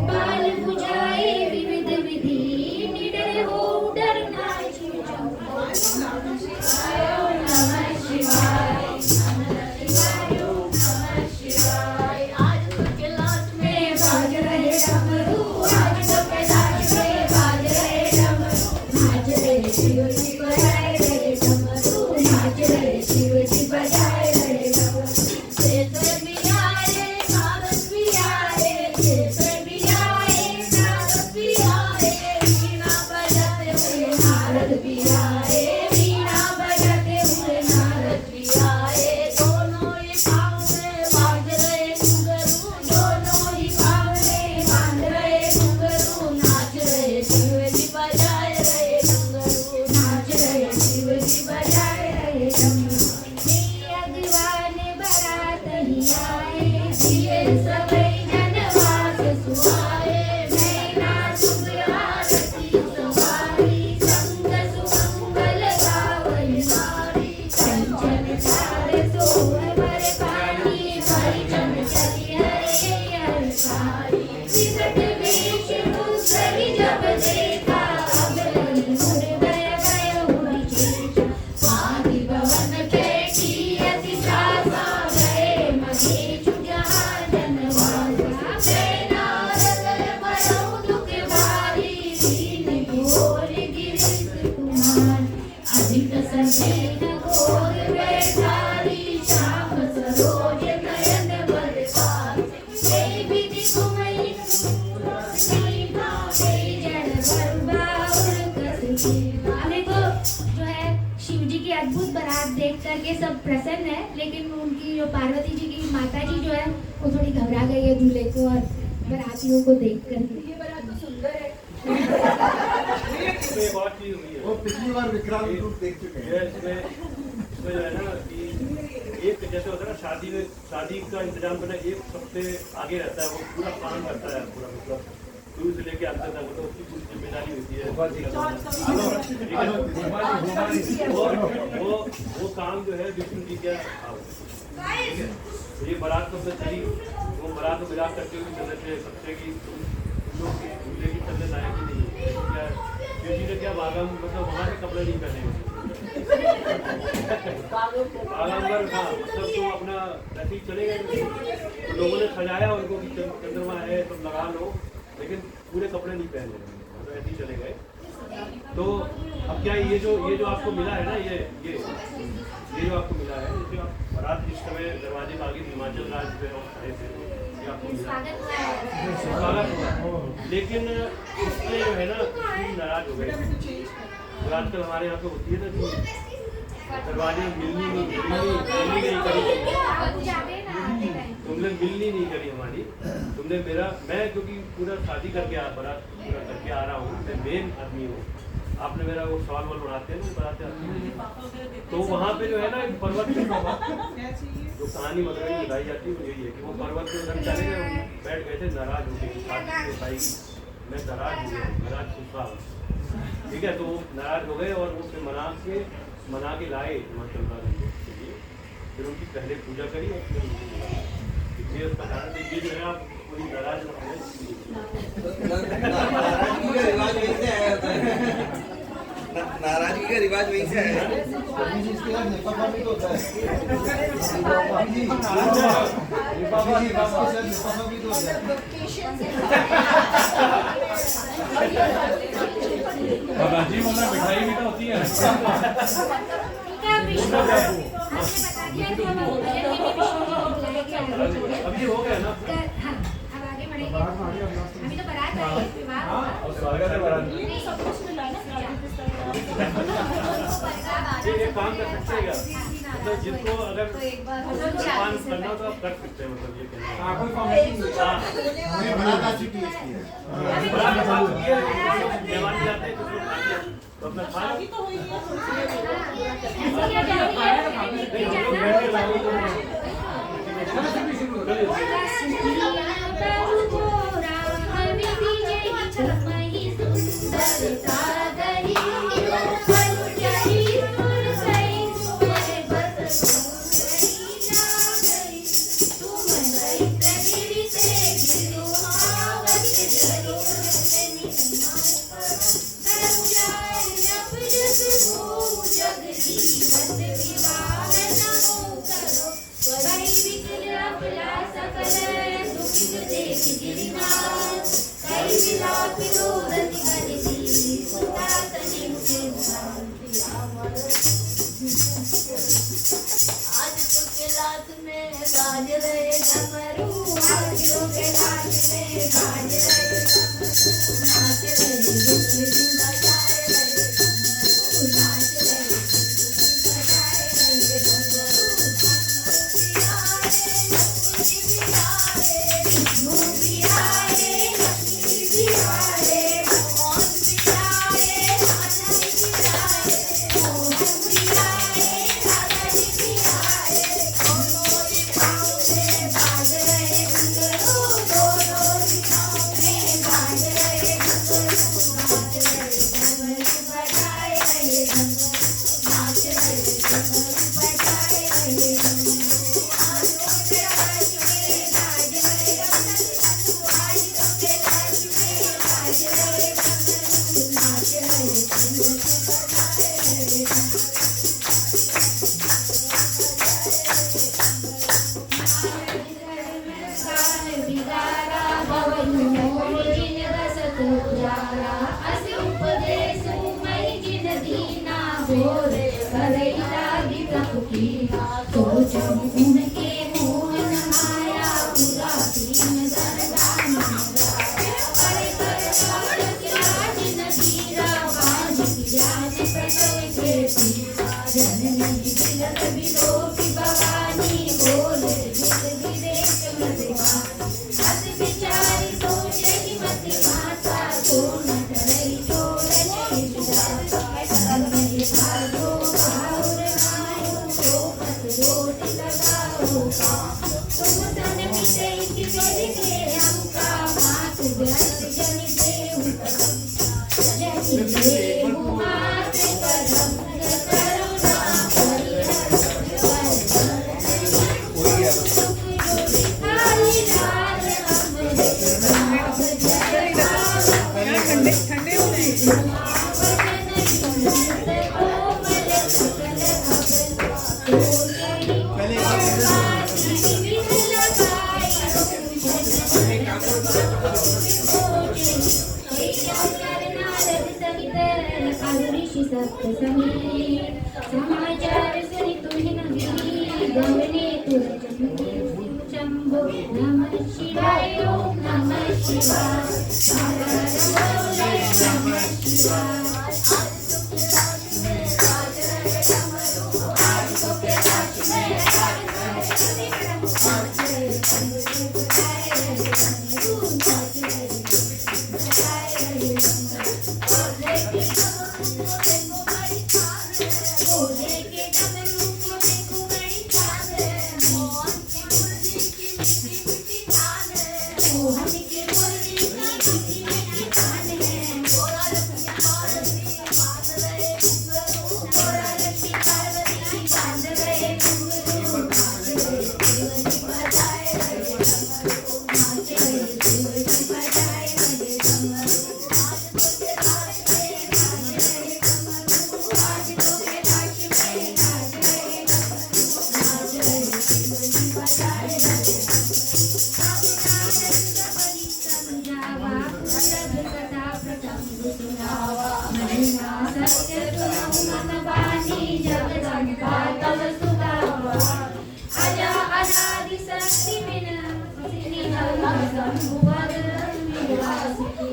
बाल बुझाए विविध विधि निडर हो डर नाच रहे शिव जी बजाए रहे डमरू नाच रहे शिव जी बजाए रहे डमरू क्षेत्र भी आए नारद भी आए क्षेत्र भी आए नारद भी आए वीणा बजाते हुए नारद भी आए वीणा बजाते हुए नारद भी आए दोनों ही पाँव में बांध रहे घुंघरू दोनों ही पाँव में बांध रहे घुंघरू नाच रहे शिव जी बजाए रहे डमरू नाच रहे शिव जी बजाए रहे डमरू मैया दीवाने बारात ही आए जिए सवई जनवास सुहाए मैना सुग्रारती सवारी संग सुमंगल गावई नारी कंचन चारे सोए मरे पानी परिजन चली हरे हर सारी विकट वेश दूसरी जब देखा अब नहीं मुड़ गए हुई चेष्टा पादी भवन केटी अति त्रासा गए महेशु जहाँ जनवासा मैना रगल बड़ौ दुख भारी दीन घोर गिरिश कुमार अधिक संगीन घोर बैठारी श्याम सरोज नयन बरसात जय विधि कुमई सीमा जय जड़ बरबाउर कसबीमा हमें को जो है शिव जी की अद्भुत बारात देख करके सब प्रसन्न है लेकिन उनकी जो पार्वती जी की माता जी जो है वो थोड़ी घबरा गई है दूल्हे को और बारातियों को देख कर ये बारात तो सुंदर है इसमें एक और चीज हुई है वो पिछली बार विक्रांत रूप देख चुके हैं। इसमें जो है ना कि एक जैसे होता है ना शादी का इंतजाम करना एक सबसे आगे रहता है वो पूरा काम करता है पूरा मतलब शुरू से लेके अंत तक तो उसकी पूरी जिम्मेदारी होती है वो काम जो है विष्णु जी का ये बारात को चली वो बारात को मिला करके हुए चलने से सबसे की दूल्हे की चलने लायक ही नहीं क्या शिव जी ने क्या भागा मतलब वहाँ से कपड़े नहीं पहने आलमगढ़ हाँ मतलब तो अपना ऐसे ही चले गए तो लोगों ने सजाया उनको कि चंद्रमा है तुम लगा लो लेकिन पूरे कपड़े नहीं पहने तो ऐसे ही चले गए तो अब क्या ये जो आपको मिला है ना ये जो आपको मिला है इसे आप बारात इस समय दरवाजे के आगे हिमाचल राज्य में और खड़े थे ये आपको मिला स्वागत हुआ लेकिन इसमें जो है ना नाराज हो गए जो आजकल हमारे यहाँ पे होती है ना कि दरवाजे मिलनी नहीं करी तुमने मिलनी नहीं करी हमारी तुमने मेरा मैं क्योंकि पूरा शादी करके बारात पूरा करके आ रहा हूँ मैं मेन आदमी हूँ आपने मेरा वो सवाल वाल उड़ाते हैं बताते हैं तो वहाँ पे जो है ना एक पर्वत जो कहानी मतलब बताई जाती है वो यही है कि वो पर्वत के उधर चले गए बैठ गए थे नाराज हो गए शादी बताई मैं नाराज हो गया नाराज गुस्सा ठीक है तो नाराज हो गए और वो फिर मना के लाए हिमाचल राज्य के लिए फिर उनकी पहले पूजा करी और फिर ये उसका कारण ये जो है आप पूरी नाराज नाराजगी का रिवाज वहीं से है राजीव वाला मिठाई भी तो होती है अब ये हो गया ना अब आगे बढ़ेंगे अभी तो बारात आई है विवाह स्वागत है बारात ये काम कर सकते हैं क्या मतलब जिसको अगर जलपान करना हो तो आप कर सकते हैं मतलब ये मेहमान जाते हैं तो अपना Kay साथ में बाज रहे डमरू, हाथियों के साथ में बाज रहे डमरू, नाच रहे डुगडुगी बजाए रहे डमरू, नाच रहे डुगडुगी बजाए रहे डमरू। विष्णु भी आए, लक्ष्मी भी आए, मोहन भी आए, राधा भी आए, मोहन भी आए, राधा भी आए, दोनों दिशाओं में बाज रहे घुंघरू, दोनों दिशाओं में बाज रहे घुंघरू, नाच रहे घुंघरू बजाए रहे घुंघरू, नाच रहे घुंघरू बजाए रहे घुंघरू। आज तो तेरा राज में बाज रहे घुंघरू, आज तो तेरा राज में बाज रहे घुंघरू, नाच रहे घुंघरू बजाए रहे घुंघरू। बिगारा भवन जिन रसत उजारा, अस उपदेश मई जिन दीना बोल, करई लागी तप कीना, सोचम उनके मोहन माया, पूरा दीन दरदान करे कर चाल क्या जिन धीरा, बाज ज्ञान प्रसव के पीरा, जननी बिलत बिलोकी भवानी, बोल जित विदेश मत अस विचारी सोचे कि मति माता, को न करई छोड़ने विधाता, संगहि भागो भाउर नायो, सोपत रोट लगाओ पाँव, तुम सन मिटे कि विधि के अंका, मात व्यस्त जनि देहु कदम, जनि देहु मात कदम, करुणा परिहर सुख जो दिखाई लाल अमृत, नाम जय ठंडे ठंडे हो समाचार सुनि तुहिन गिरी, गवने तुरंत शंभो नमः शिवाय, ओम नमः शिवाय, नमः शिवाय।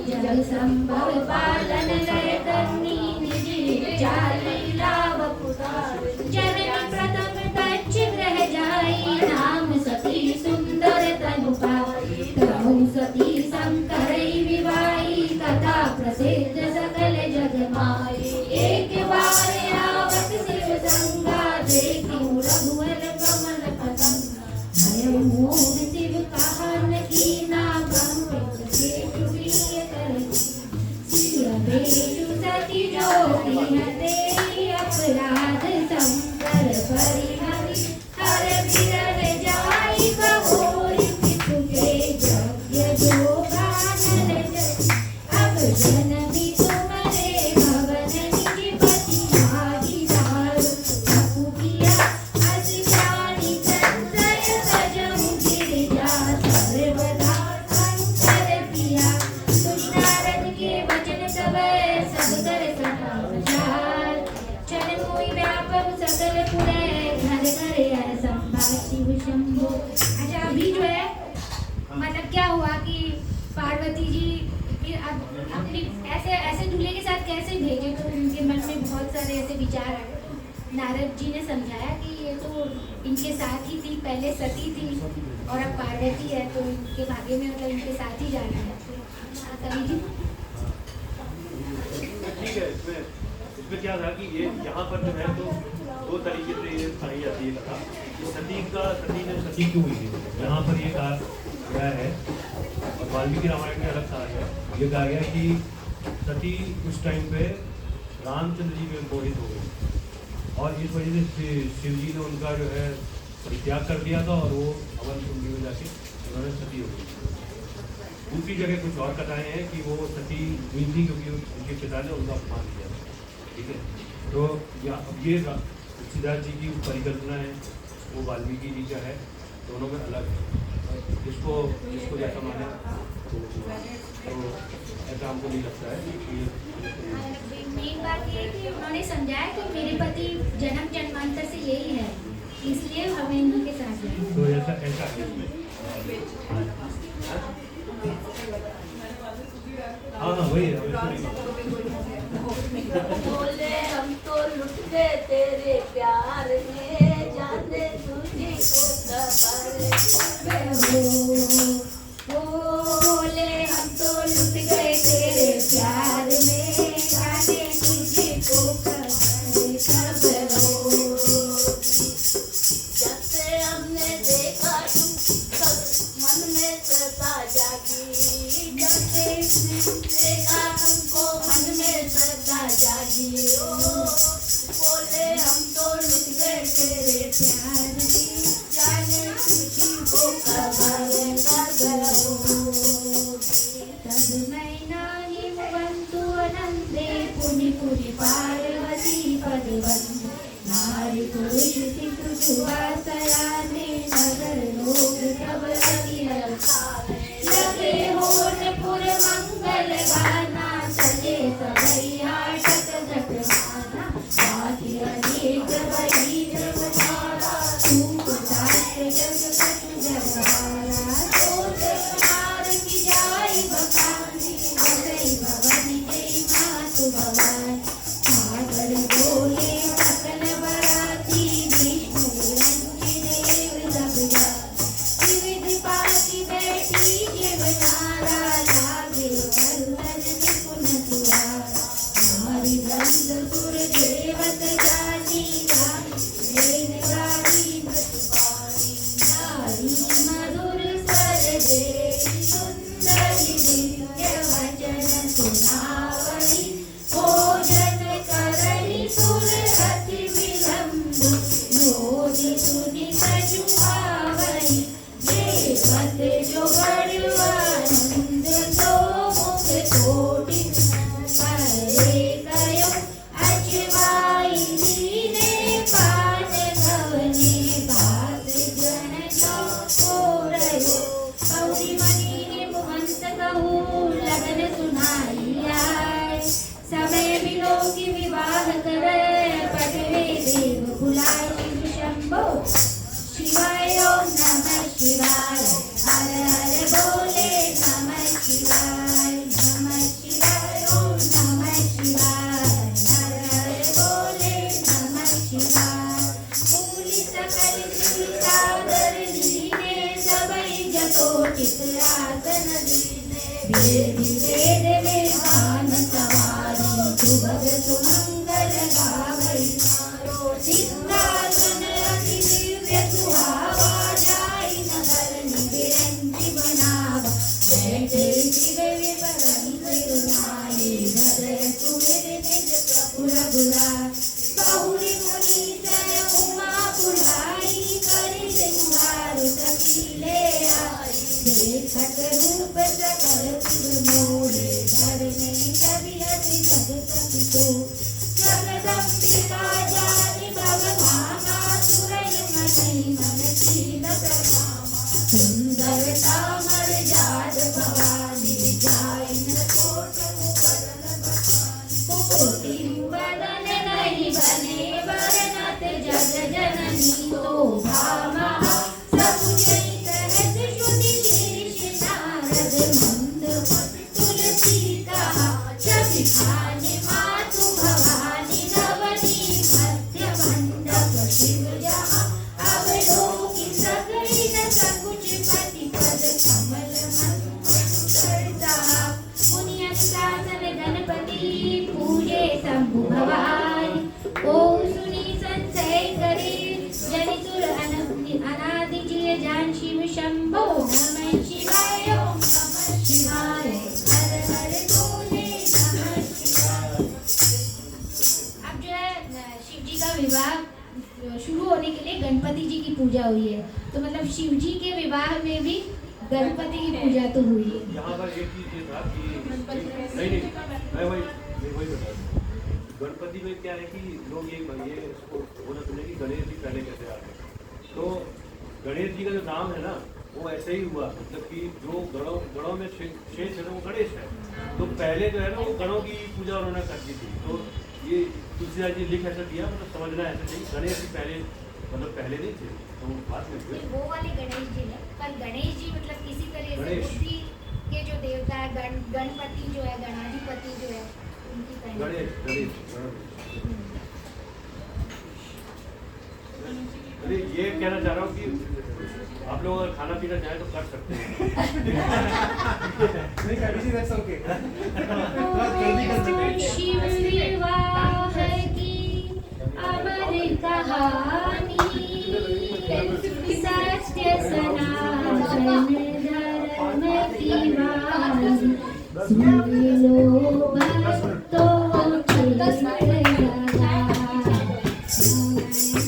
जग संभव पालन लय करनी निज चाली लाभ पुकार, जननी प्रथम कच्छ ग्रह जाई, नाम सती सुंदर तनु पाई, कहूँ सती शंकरई विवाही, कथा प्रसिद्ध सकल जग माई, एक बार आवत शिव संगा, देखूं रघुवर कमल पतंगा, भय मोह शिव कहन कीना, ब्रह्म जेठु प्रिय कर सिया बेशु सती ज्योति हते, अपराध संकर परिहरि, हर विरह जाई बहोरी, पितु के यज्ञ जो गानन जय, अब जनमी तुम्हारे भवन निज पति भागीदार, प्रभु किया अस जानी संशय, सजहु गिरिजा सर्वदा शंकर पिया, सुनि नारद के वचन सब कर सदा विचार, शिव शंभो। अच्छा अभी जो है मतलब क्या हुआ कि पार्वती जी फिर अब अपनी ऐसे दूल्हे के साथ कैसे भेजे, तो उनके मन में बहुत सारे ऐसे विचार आए। नारद जी ने समझाया कि ये तो इनके साथ ही थी, पहले सती थी और अब पार्वती है, तो इनके भाग्य में मतलब इनके साथ ही जाना है। कवि जी ठीक है। इसमें क्या था कि ये यहाँ पर जो है तो दो तरीके से ये बताई जाती है कथा कि सती ने सती क्यों हुई थी। यहाँ पर ये कहा गया है और वाल्मीकि रामायण में अलग कहा गया, ये कहा गया कि सती उस टाइम पे रामचंद्र जी में मोहित हो गए और इस वजह से शिव जी ने उनका जो है परित्याग कर दिया था और वो अवन कुंडी में जाके उन्होंने सती हो गई। दूसरी जगह कुछ और कथाएं हैं कि वो सती हुई थी क्योंकि उनके पिता ने उनका अपमान किया। ठीक है, तो ये तुलसीदास जी की परिकल्पना है, वो वाल्मीकि जी का है, दोनों में अलग है। जिसको जैसा माने तो ऐसा हमको नहीं लगता है कि मेन बात ये है कि उन्होंने समझाया कि मेरे पति जन्म जन्मांतर से यही है, इसलिए हमें इनके साथ जाना। तो ऐसा है हाँ वही है। बोले हम तो लुट गए तेरे प्यार में, जाने तुझे को खबर बोले हम तो लुट गए तेरे प्यार में, जाने तुझे को खबर हो। जब से हमने देखा तब मन में सता जागी, जब से देखा तुमको मन में सता जागी। बोले हम तो लुट गए तेरे प्यार में, जाने तुझी को खबर हो। तन्मयना हिमवन्तु अनन्दे पुनि पुनि पार्वती पदवन्, नारी पुरुष सितु सुवासयाने नगर लोक तब लगी लगे होनपुर मंगल गाना, सजे सबैया टक टक गाना, बाकी अनेक बड़ी जगमाला, धूप साथ जग कटु जगवाला। सोच नार की जाई बखानी, बसई भवन जय मातु भवानी, सागर बोले सकल बराती, विष्णु निरंजन देव सब जाति, विविध पाति बैठी जीवनारा, लागे वल्लन निपुण सुरारा, नारी बंद सुर देवत जानी, वेद गावी मत पानी, नारी मधुर स्वर दे, सुंदरी दिव्य वचन सुनावई, भोजन करई सुर अति विलंब, मोदी सुनि सजुआवई, देवत जो बड़ुआनंद तो मुख कोटि परे कयो, अजवाई लीने पान घवने, भात जन जो ओरयो, गौरी मणि निमहंस कहूँ लगन सुनाई आए, समय मिलो की विवाह करे, पटवे देव बुलाए शिव शंभो। शिवाय ओम नमः शिवाय, हर हर बोले नमः शिवाय, नमः शिवाय ओम नमः शिवाय, हर हर बोले नमः शिवाय। मूली सकल शिव सागर लीने, सबई जतोचित आसन दीने, वेद वेद में गान सवारी, सुभग सुमंगल गावई नारो, सिंहासन अति दिव्य सुहावा, जाई नगर निबिरंजि बनावा, बैठे शिव विपरम सिरुनाई, हृदय सुमिर निज प्रभु रघुराई, बहुरी मुनि तय उमा पुराई, करि सिंगार सखीले आई, देखत रूप सकल सुर मोरे, धरने छवि अति जगत को, जगदम्बिका जानी भवभामा, सुरई मनई मन कीन प्रभामा, सुंदरता मर जात भवानी, जाई न कोट मुकरन बखानी, कोटि बदन नहीं का विवाह शुरू होने के लिए गणपति जी की पूजा हुई है। तो मतलब शिव जी के विवाह में भी गणपति की पूजा तो हुई है। यहाँ पर एक चीज ये था कि नहीं मैं वही बता दूँ। गणपति में क्या है कि लोग ये इसको बोला सुने कि गणेश जी पहले कैसे आ गए। तो गणेश जी का जो नाम है ना वो ऐसे ही हुआ, मतलब कि जो गणों में शेष है ना वो गणेश है। तो पहले जो है ना वो गणों की पूजा उन्होंने करती थी। तो ये तुलसीदास जी लिख ऐसा दिया, मतलब समझना ऐसा नहीं, गणेश जी पहले नहीं थे, तो बाद में हुए। वो वाले गणेश जी है, पर गणेश जी मतलब किसी तरह से गणेश। बुद्धि के जो देवता है, गणपति जो है, गणाधिपति जो है, उनकी पहली। अरे ये कहना चाह रहा हूँ कि आप लोग अगर खाना पीना चाहें तो कर सकते हैं। नहीं कभी that's okay। शिव विवाह की अमर कहानी, सत्य सनातन धर्म की वाणी, सुन लो भक्तों के लगा।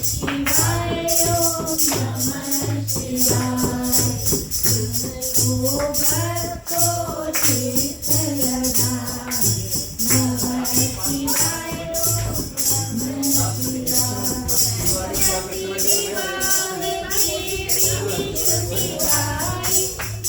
शिवाय ओम नमः शिवाय, सुन लो भक्तों चित्त लगा। नमः शिवाय ओम नमः शिवाय। जति विवाह की विधि गाई,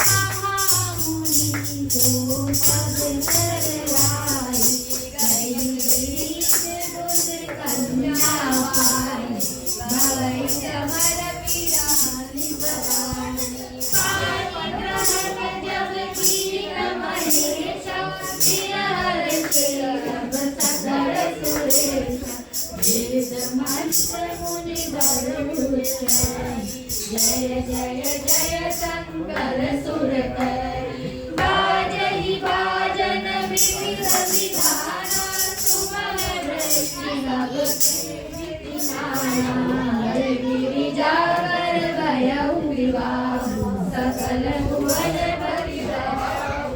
महामुनि को सब कर लाई। गई रीत दूर कन्या पाई, भवै कमल पिरानी बरानी। पावन रहत जब कीन महेशा, बिरहर के अब सकल सुरेशा। वेद मंत्र मुनि गरुड़, जय जय जय शंकर सुर करी। बाजहि बाजन विविध विधाना, सुमन वृष्टि भगति नाना। गिरिजाकर भयउ विवाहु, सकल भुवन परिवाहु।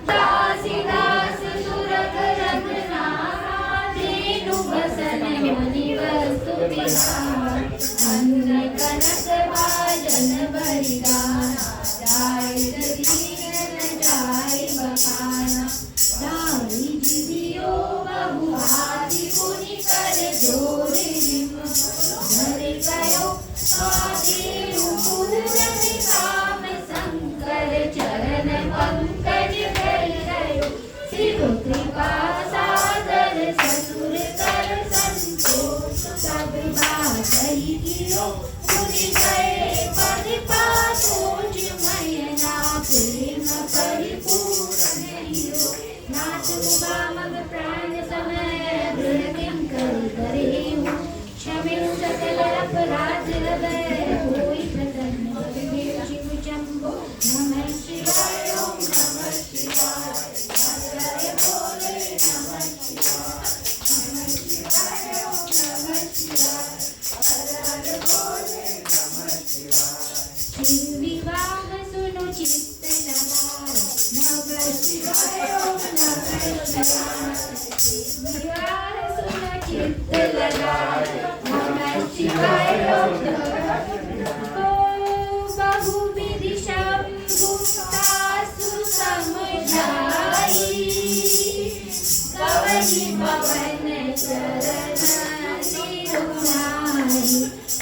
दासी दास सुरत रघुनाथा, धेनु बसन मुनि वस्तु विहार। अन्न कनक भाजन बलिदाना, जाय दीन जाय बखाना। दाई जिदियो बहुभाति, मुनि कर जोड़े निम। धरि कयो स्वादेव पूजन काम, शंकर चरण पंकज कयो। शिव कृपा सागर ससुर कर संतोष, सब बात ही कियो मुनि गए पद पासोज। मयना प्रेम परिपूर्ण हियो, नाथ उबा मग प्राण समय गृह किंकर करेहु। क्षमिउ सकल अपराध लवै, होई प्रसन्न बलदेव शिव शंभो। नमः शिवाय ओम नमः शिवाय, हर बोले नमः शिवाय। नमः शिवाय ओम नमः शिवाय, हर बोले नमः शिवाय। शिव विवाह सुनो चित्त लगाए, नमः शिवाय ओम नमः शिवाय। शिव विवाह सुनो चित्त लगाए, नमः शिवाय ओम नमः शिवाय। बहुविधि शंभु तासु समझाई, कवि पवन चरण निरुनाई।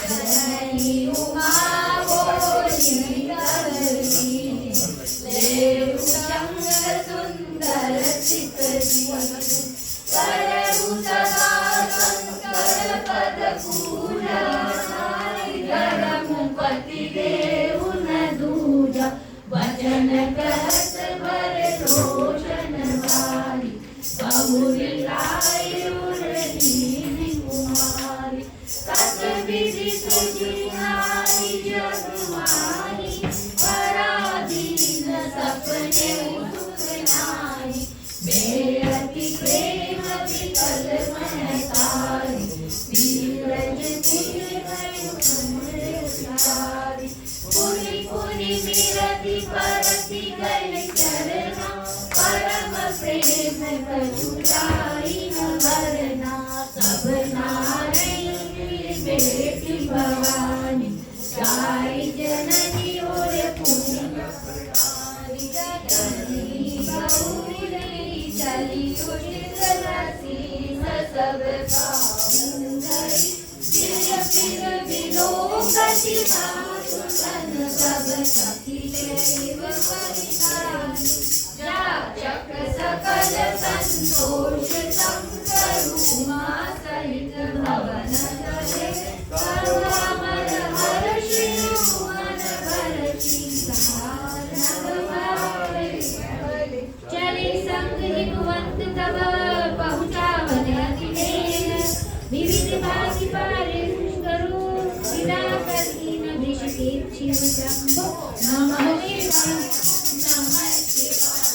जननी उमा बोली कवि, लेउ संग सुंदर चित जी। करहु सदा शंकर पद पूजा, धर्म पति देहु न दूजा। वचन कहत बर रोशन वारी, बहुरी लाई उर्दीन कुमारी। कत विधि सुजिहारी जग माही, पराधीन सपने सुख नारी। बेअति प्रेम विकल महतारी, बीरज तिल गयो समृद्धारी। पुनि पुनि मिरति परति गए चरना, परम प्रेम कछुराई न भरना। सब नार बेटी भवानी गाय जननी और पुण्य जननी गौरी चली उड़ती सब का मुंगरी फिर विलोकति सुन सब सखिले परिधान जाचक सकल संतोष शंकर उमा सहित भवन चले करुणामय हर्षि मन भरषि चले संग हिमवंत तब पहुँचावन अतिदेह विविध भांति पारे करो विदा कर कीन वृषकेर शिव शंभो नमः शिवाय नमः शिवाय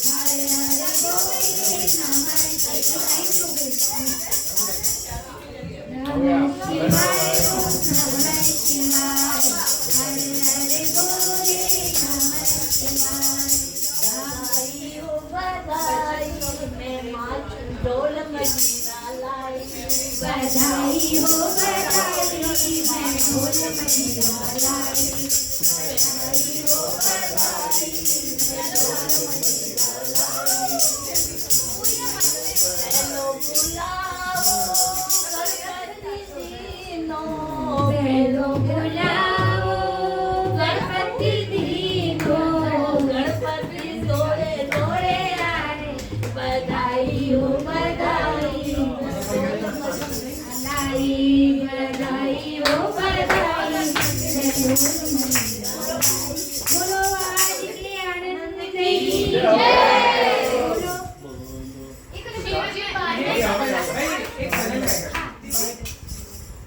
हर हर गोविंद नमः शिवाय नमः शिवाय नमः शिवाय हर हर गोविंद नमः शिवाय बधाई हो बधाई मैं माँ ढोल मजीरा लाई बधाई हो बधाई मैं ढोल मजीरा लाई बधाई हो बधाई मैं ढोल मजीरा लाई हेलो बुलाओ गणपति दीनो बेलो बुलाओ गणपति दीनो गणपति दौड़े दौड़े आए बधाई हो बधाई बधाई हो बधाई बोलो आज के आनंद की जय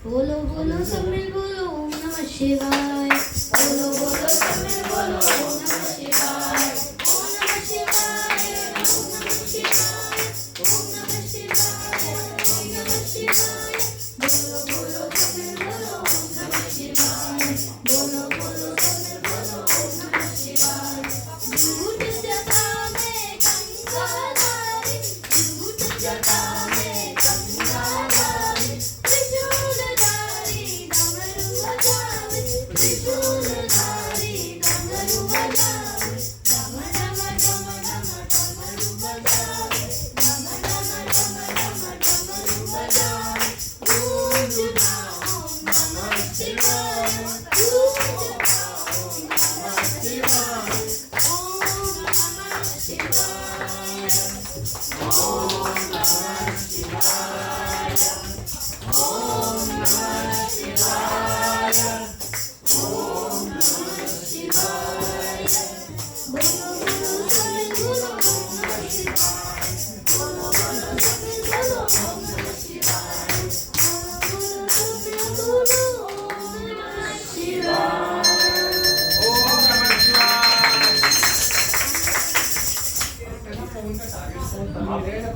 बोलो बोलो सब मिल बोलो ओम नमः शिवाय बोलो बोलो सब मिल बोलो ओम नमः शिवाय ओम नमः शिवाय ओम नमः शिवाय ओम नमः शिवाय ओम नमः शिवाय बोलो बोलो सब मिल बोलो ओम नमः शिवाय बोलो बोलो सब मिल बोलो ओम नमः शिवाय झूठ जटा में गंगा धारी झूठ जटा में गंगा धारी त्रिशूलधारी डमरू बजावे त्रिशूलधारी डमरू बजावे डम डम डम डम डमरू बजावे डम डम डम डम डमरू बजावे गूंज गाओ नमः शिवाय गूंज गाओ नमः शिवाय ओम नमः शिवाय ओम नमः शिवाय ओम नमः शिवाय ओम नमः शिवाय बोलो बोलो सब बोलो ओम नमः शिवाय बोलो बोलो सब बोलो ओम नमः शिवाय बोलो बोलो सब बोलो ओम नमः शिवाय ओम नमः शिवाय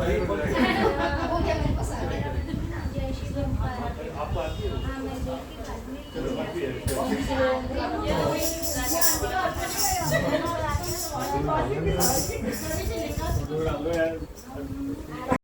हो गया मेरे पास आ गया जय शिव आपको आती है हाँ मैं देखी बाद में चलो बाकी है जय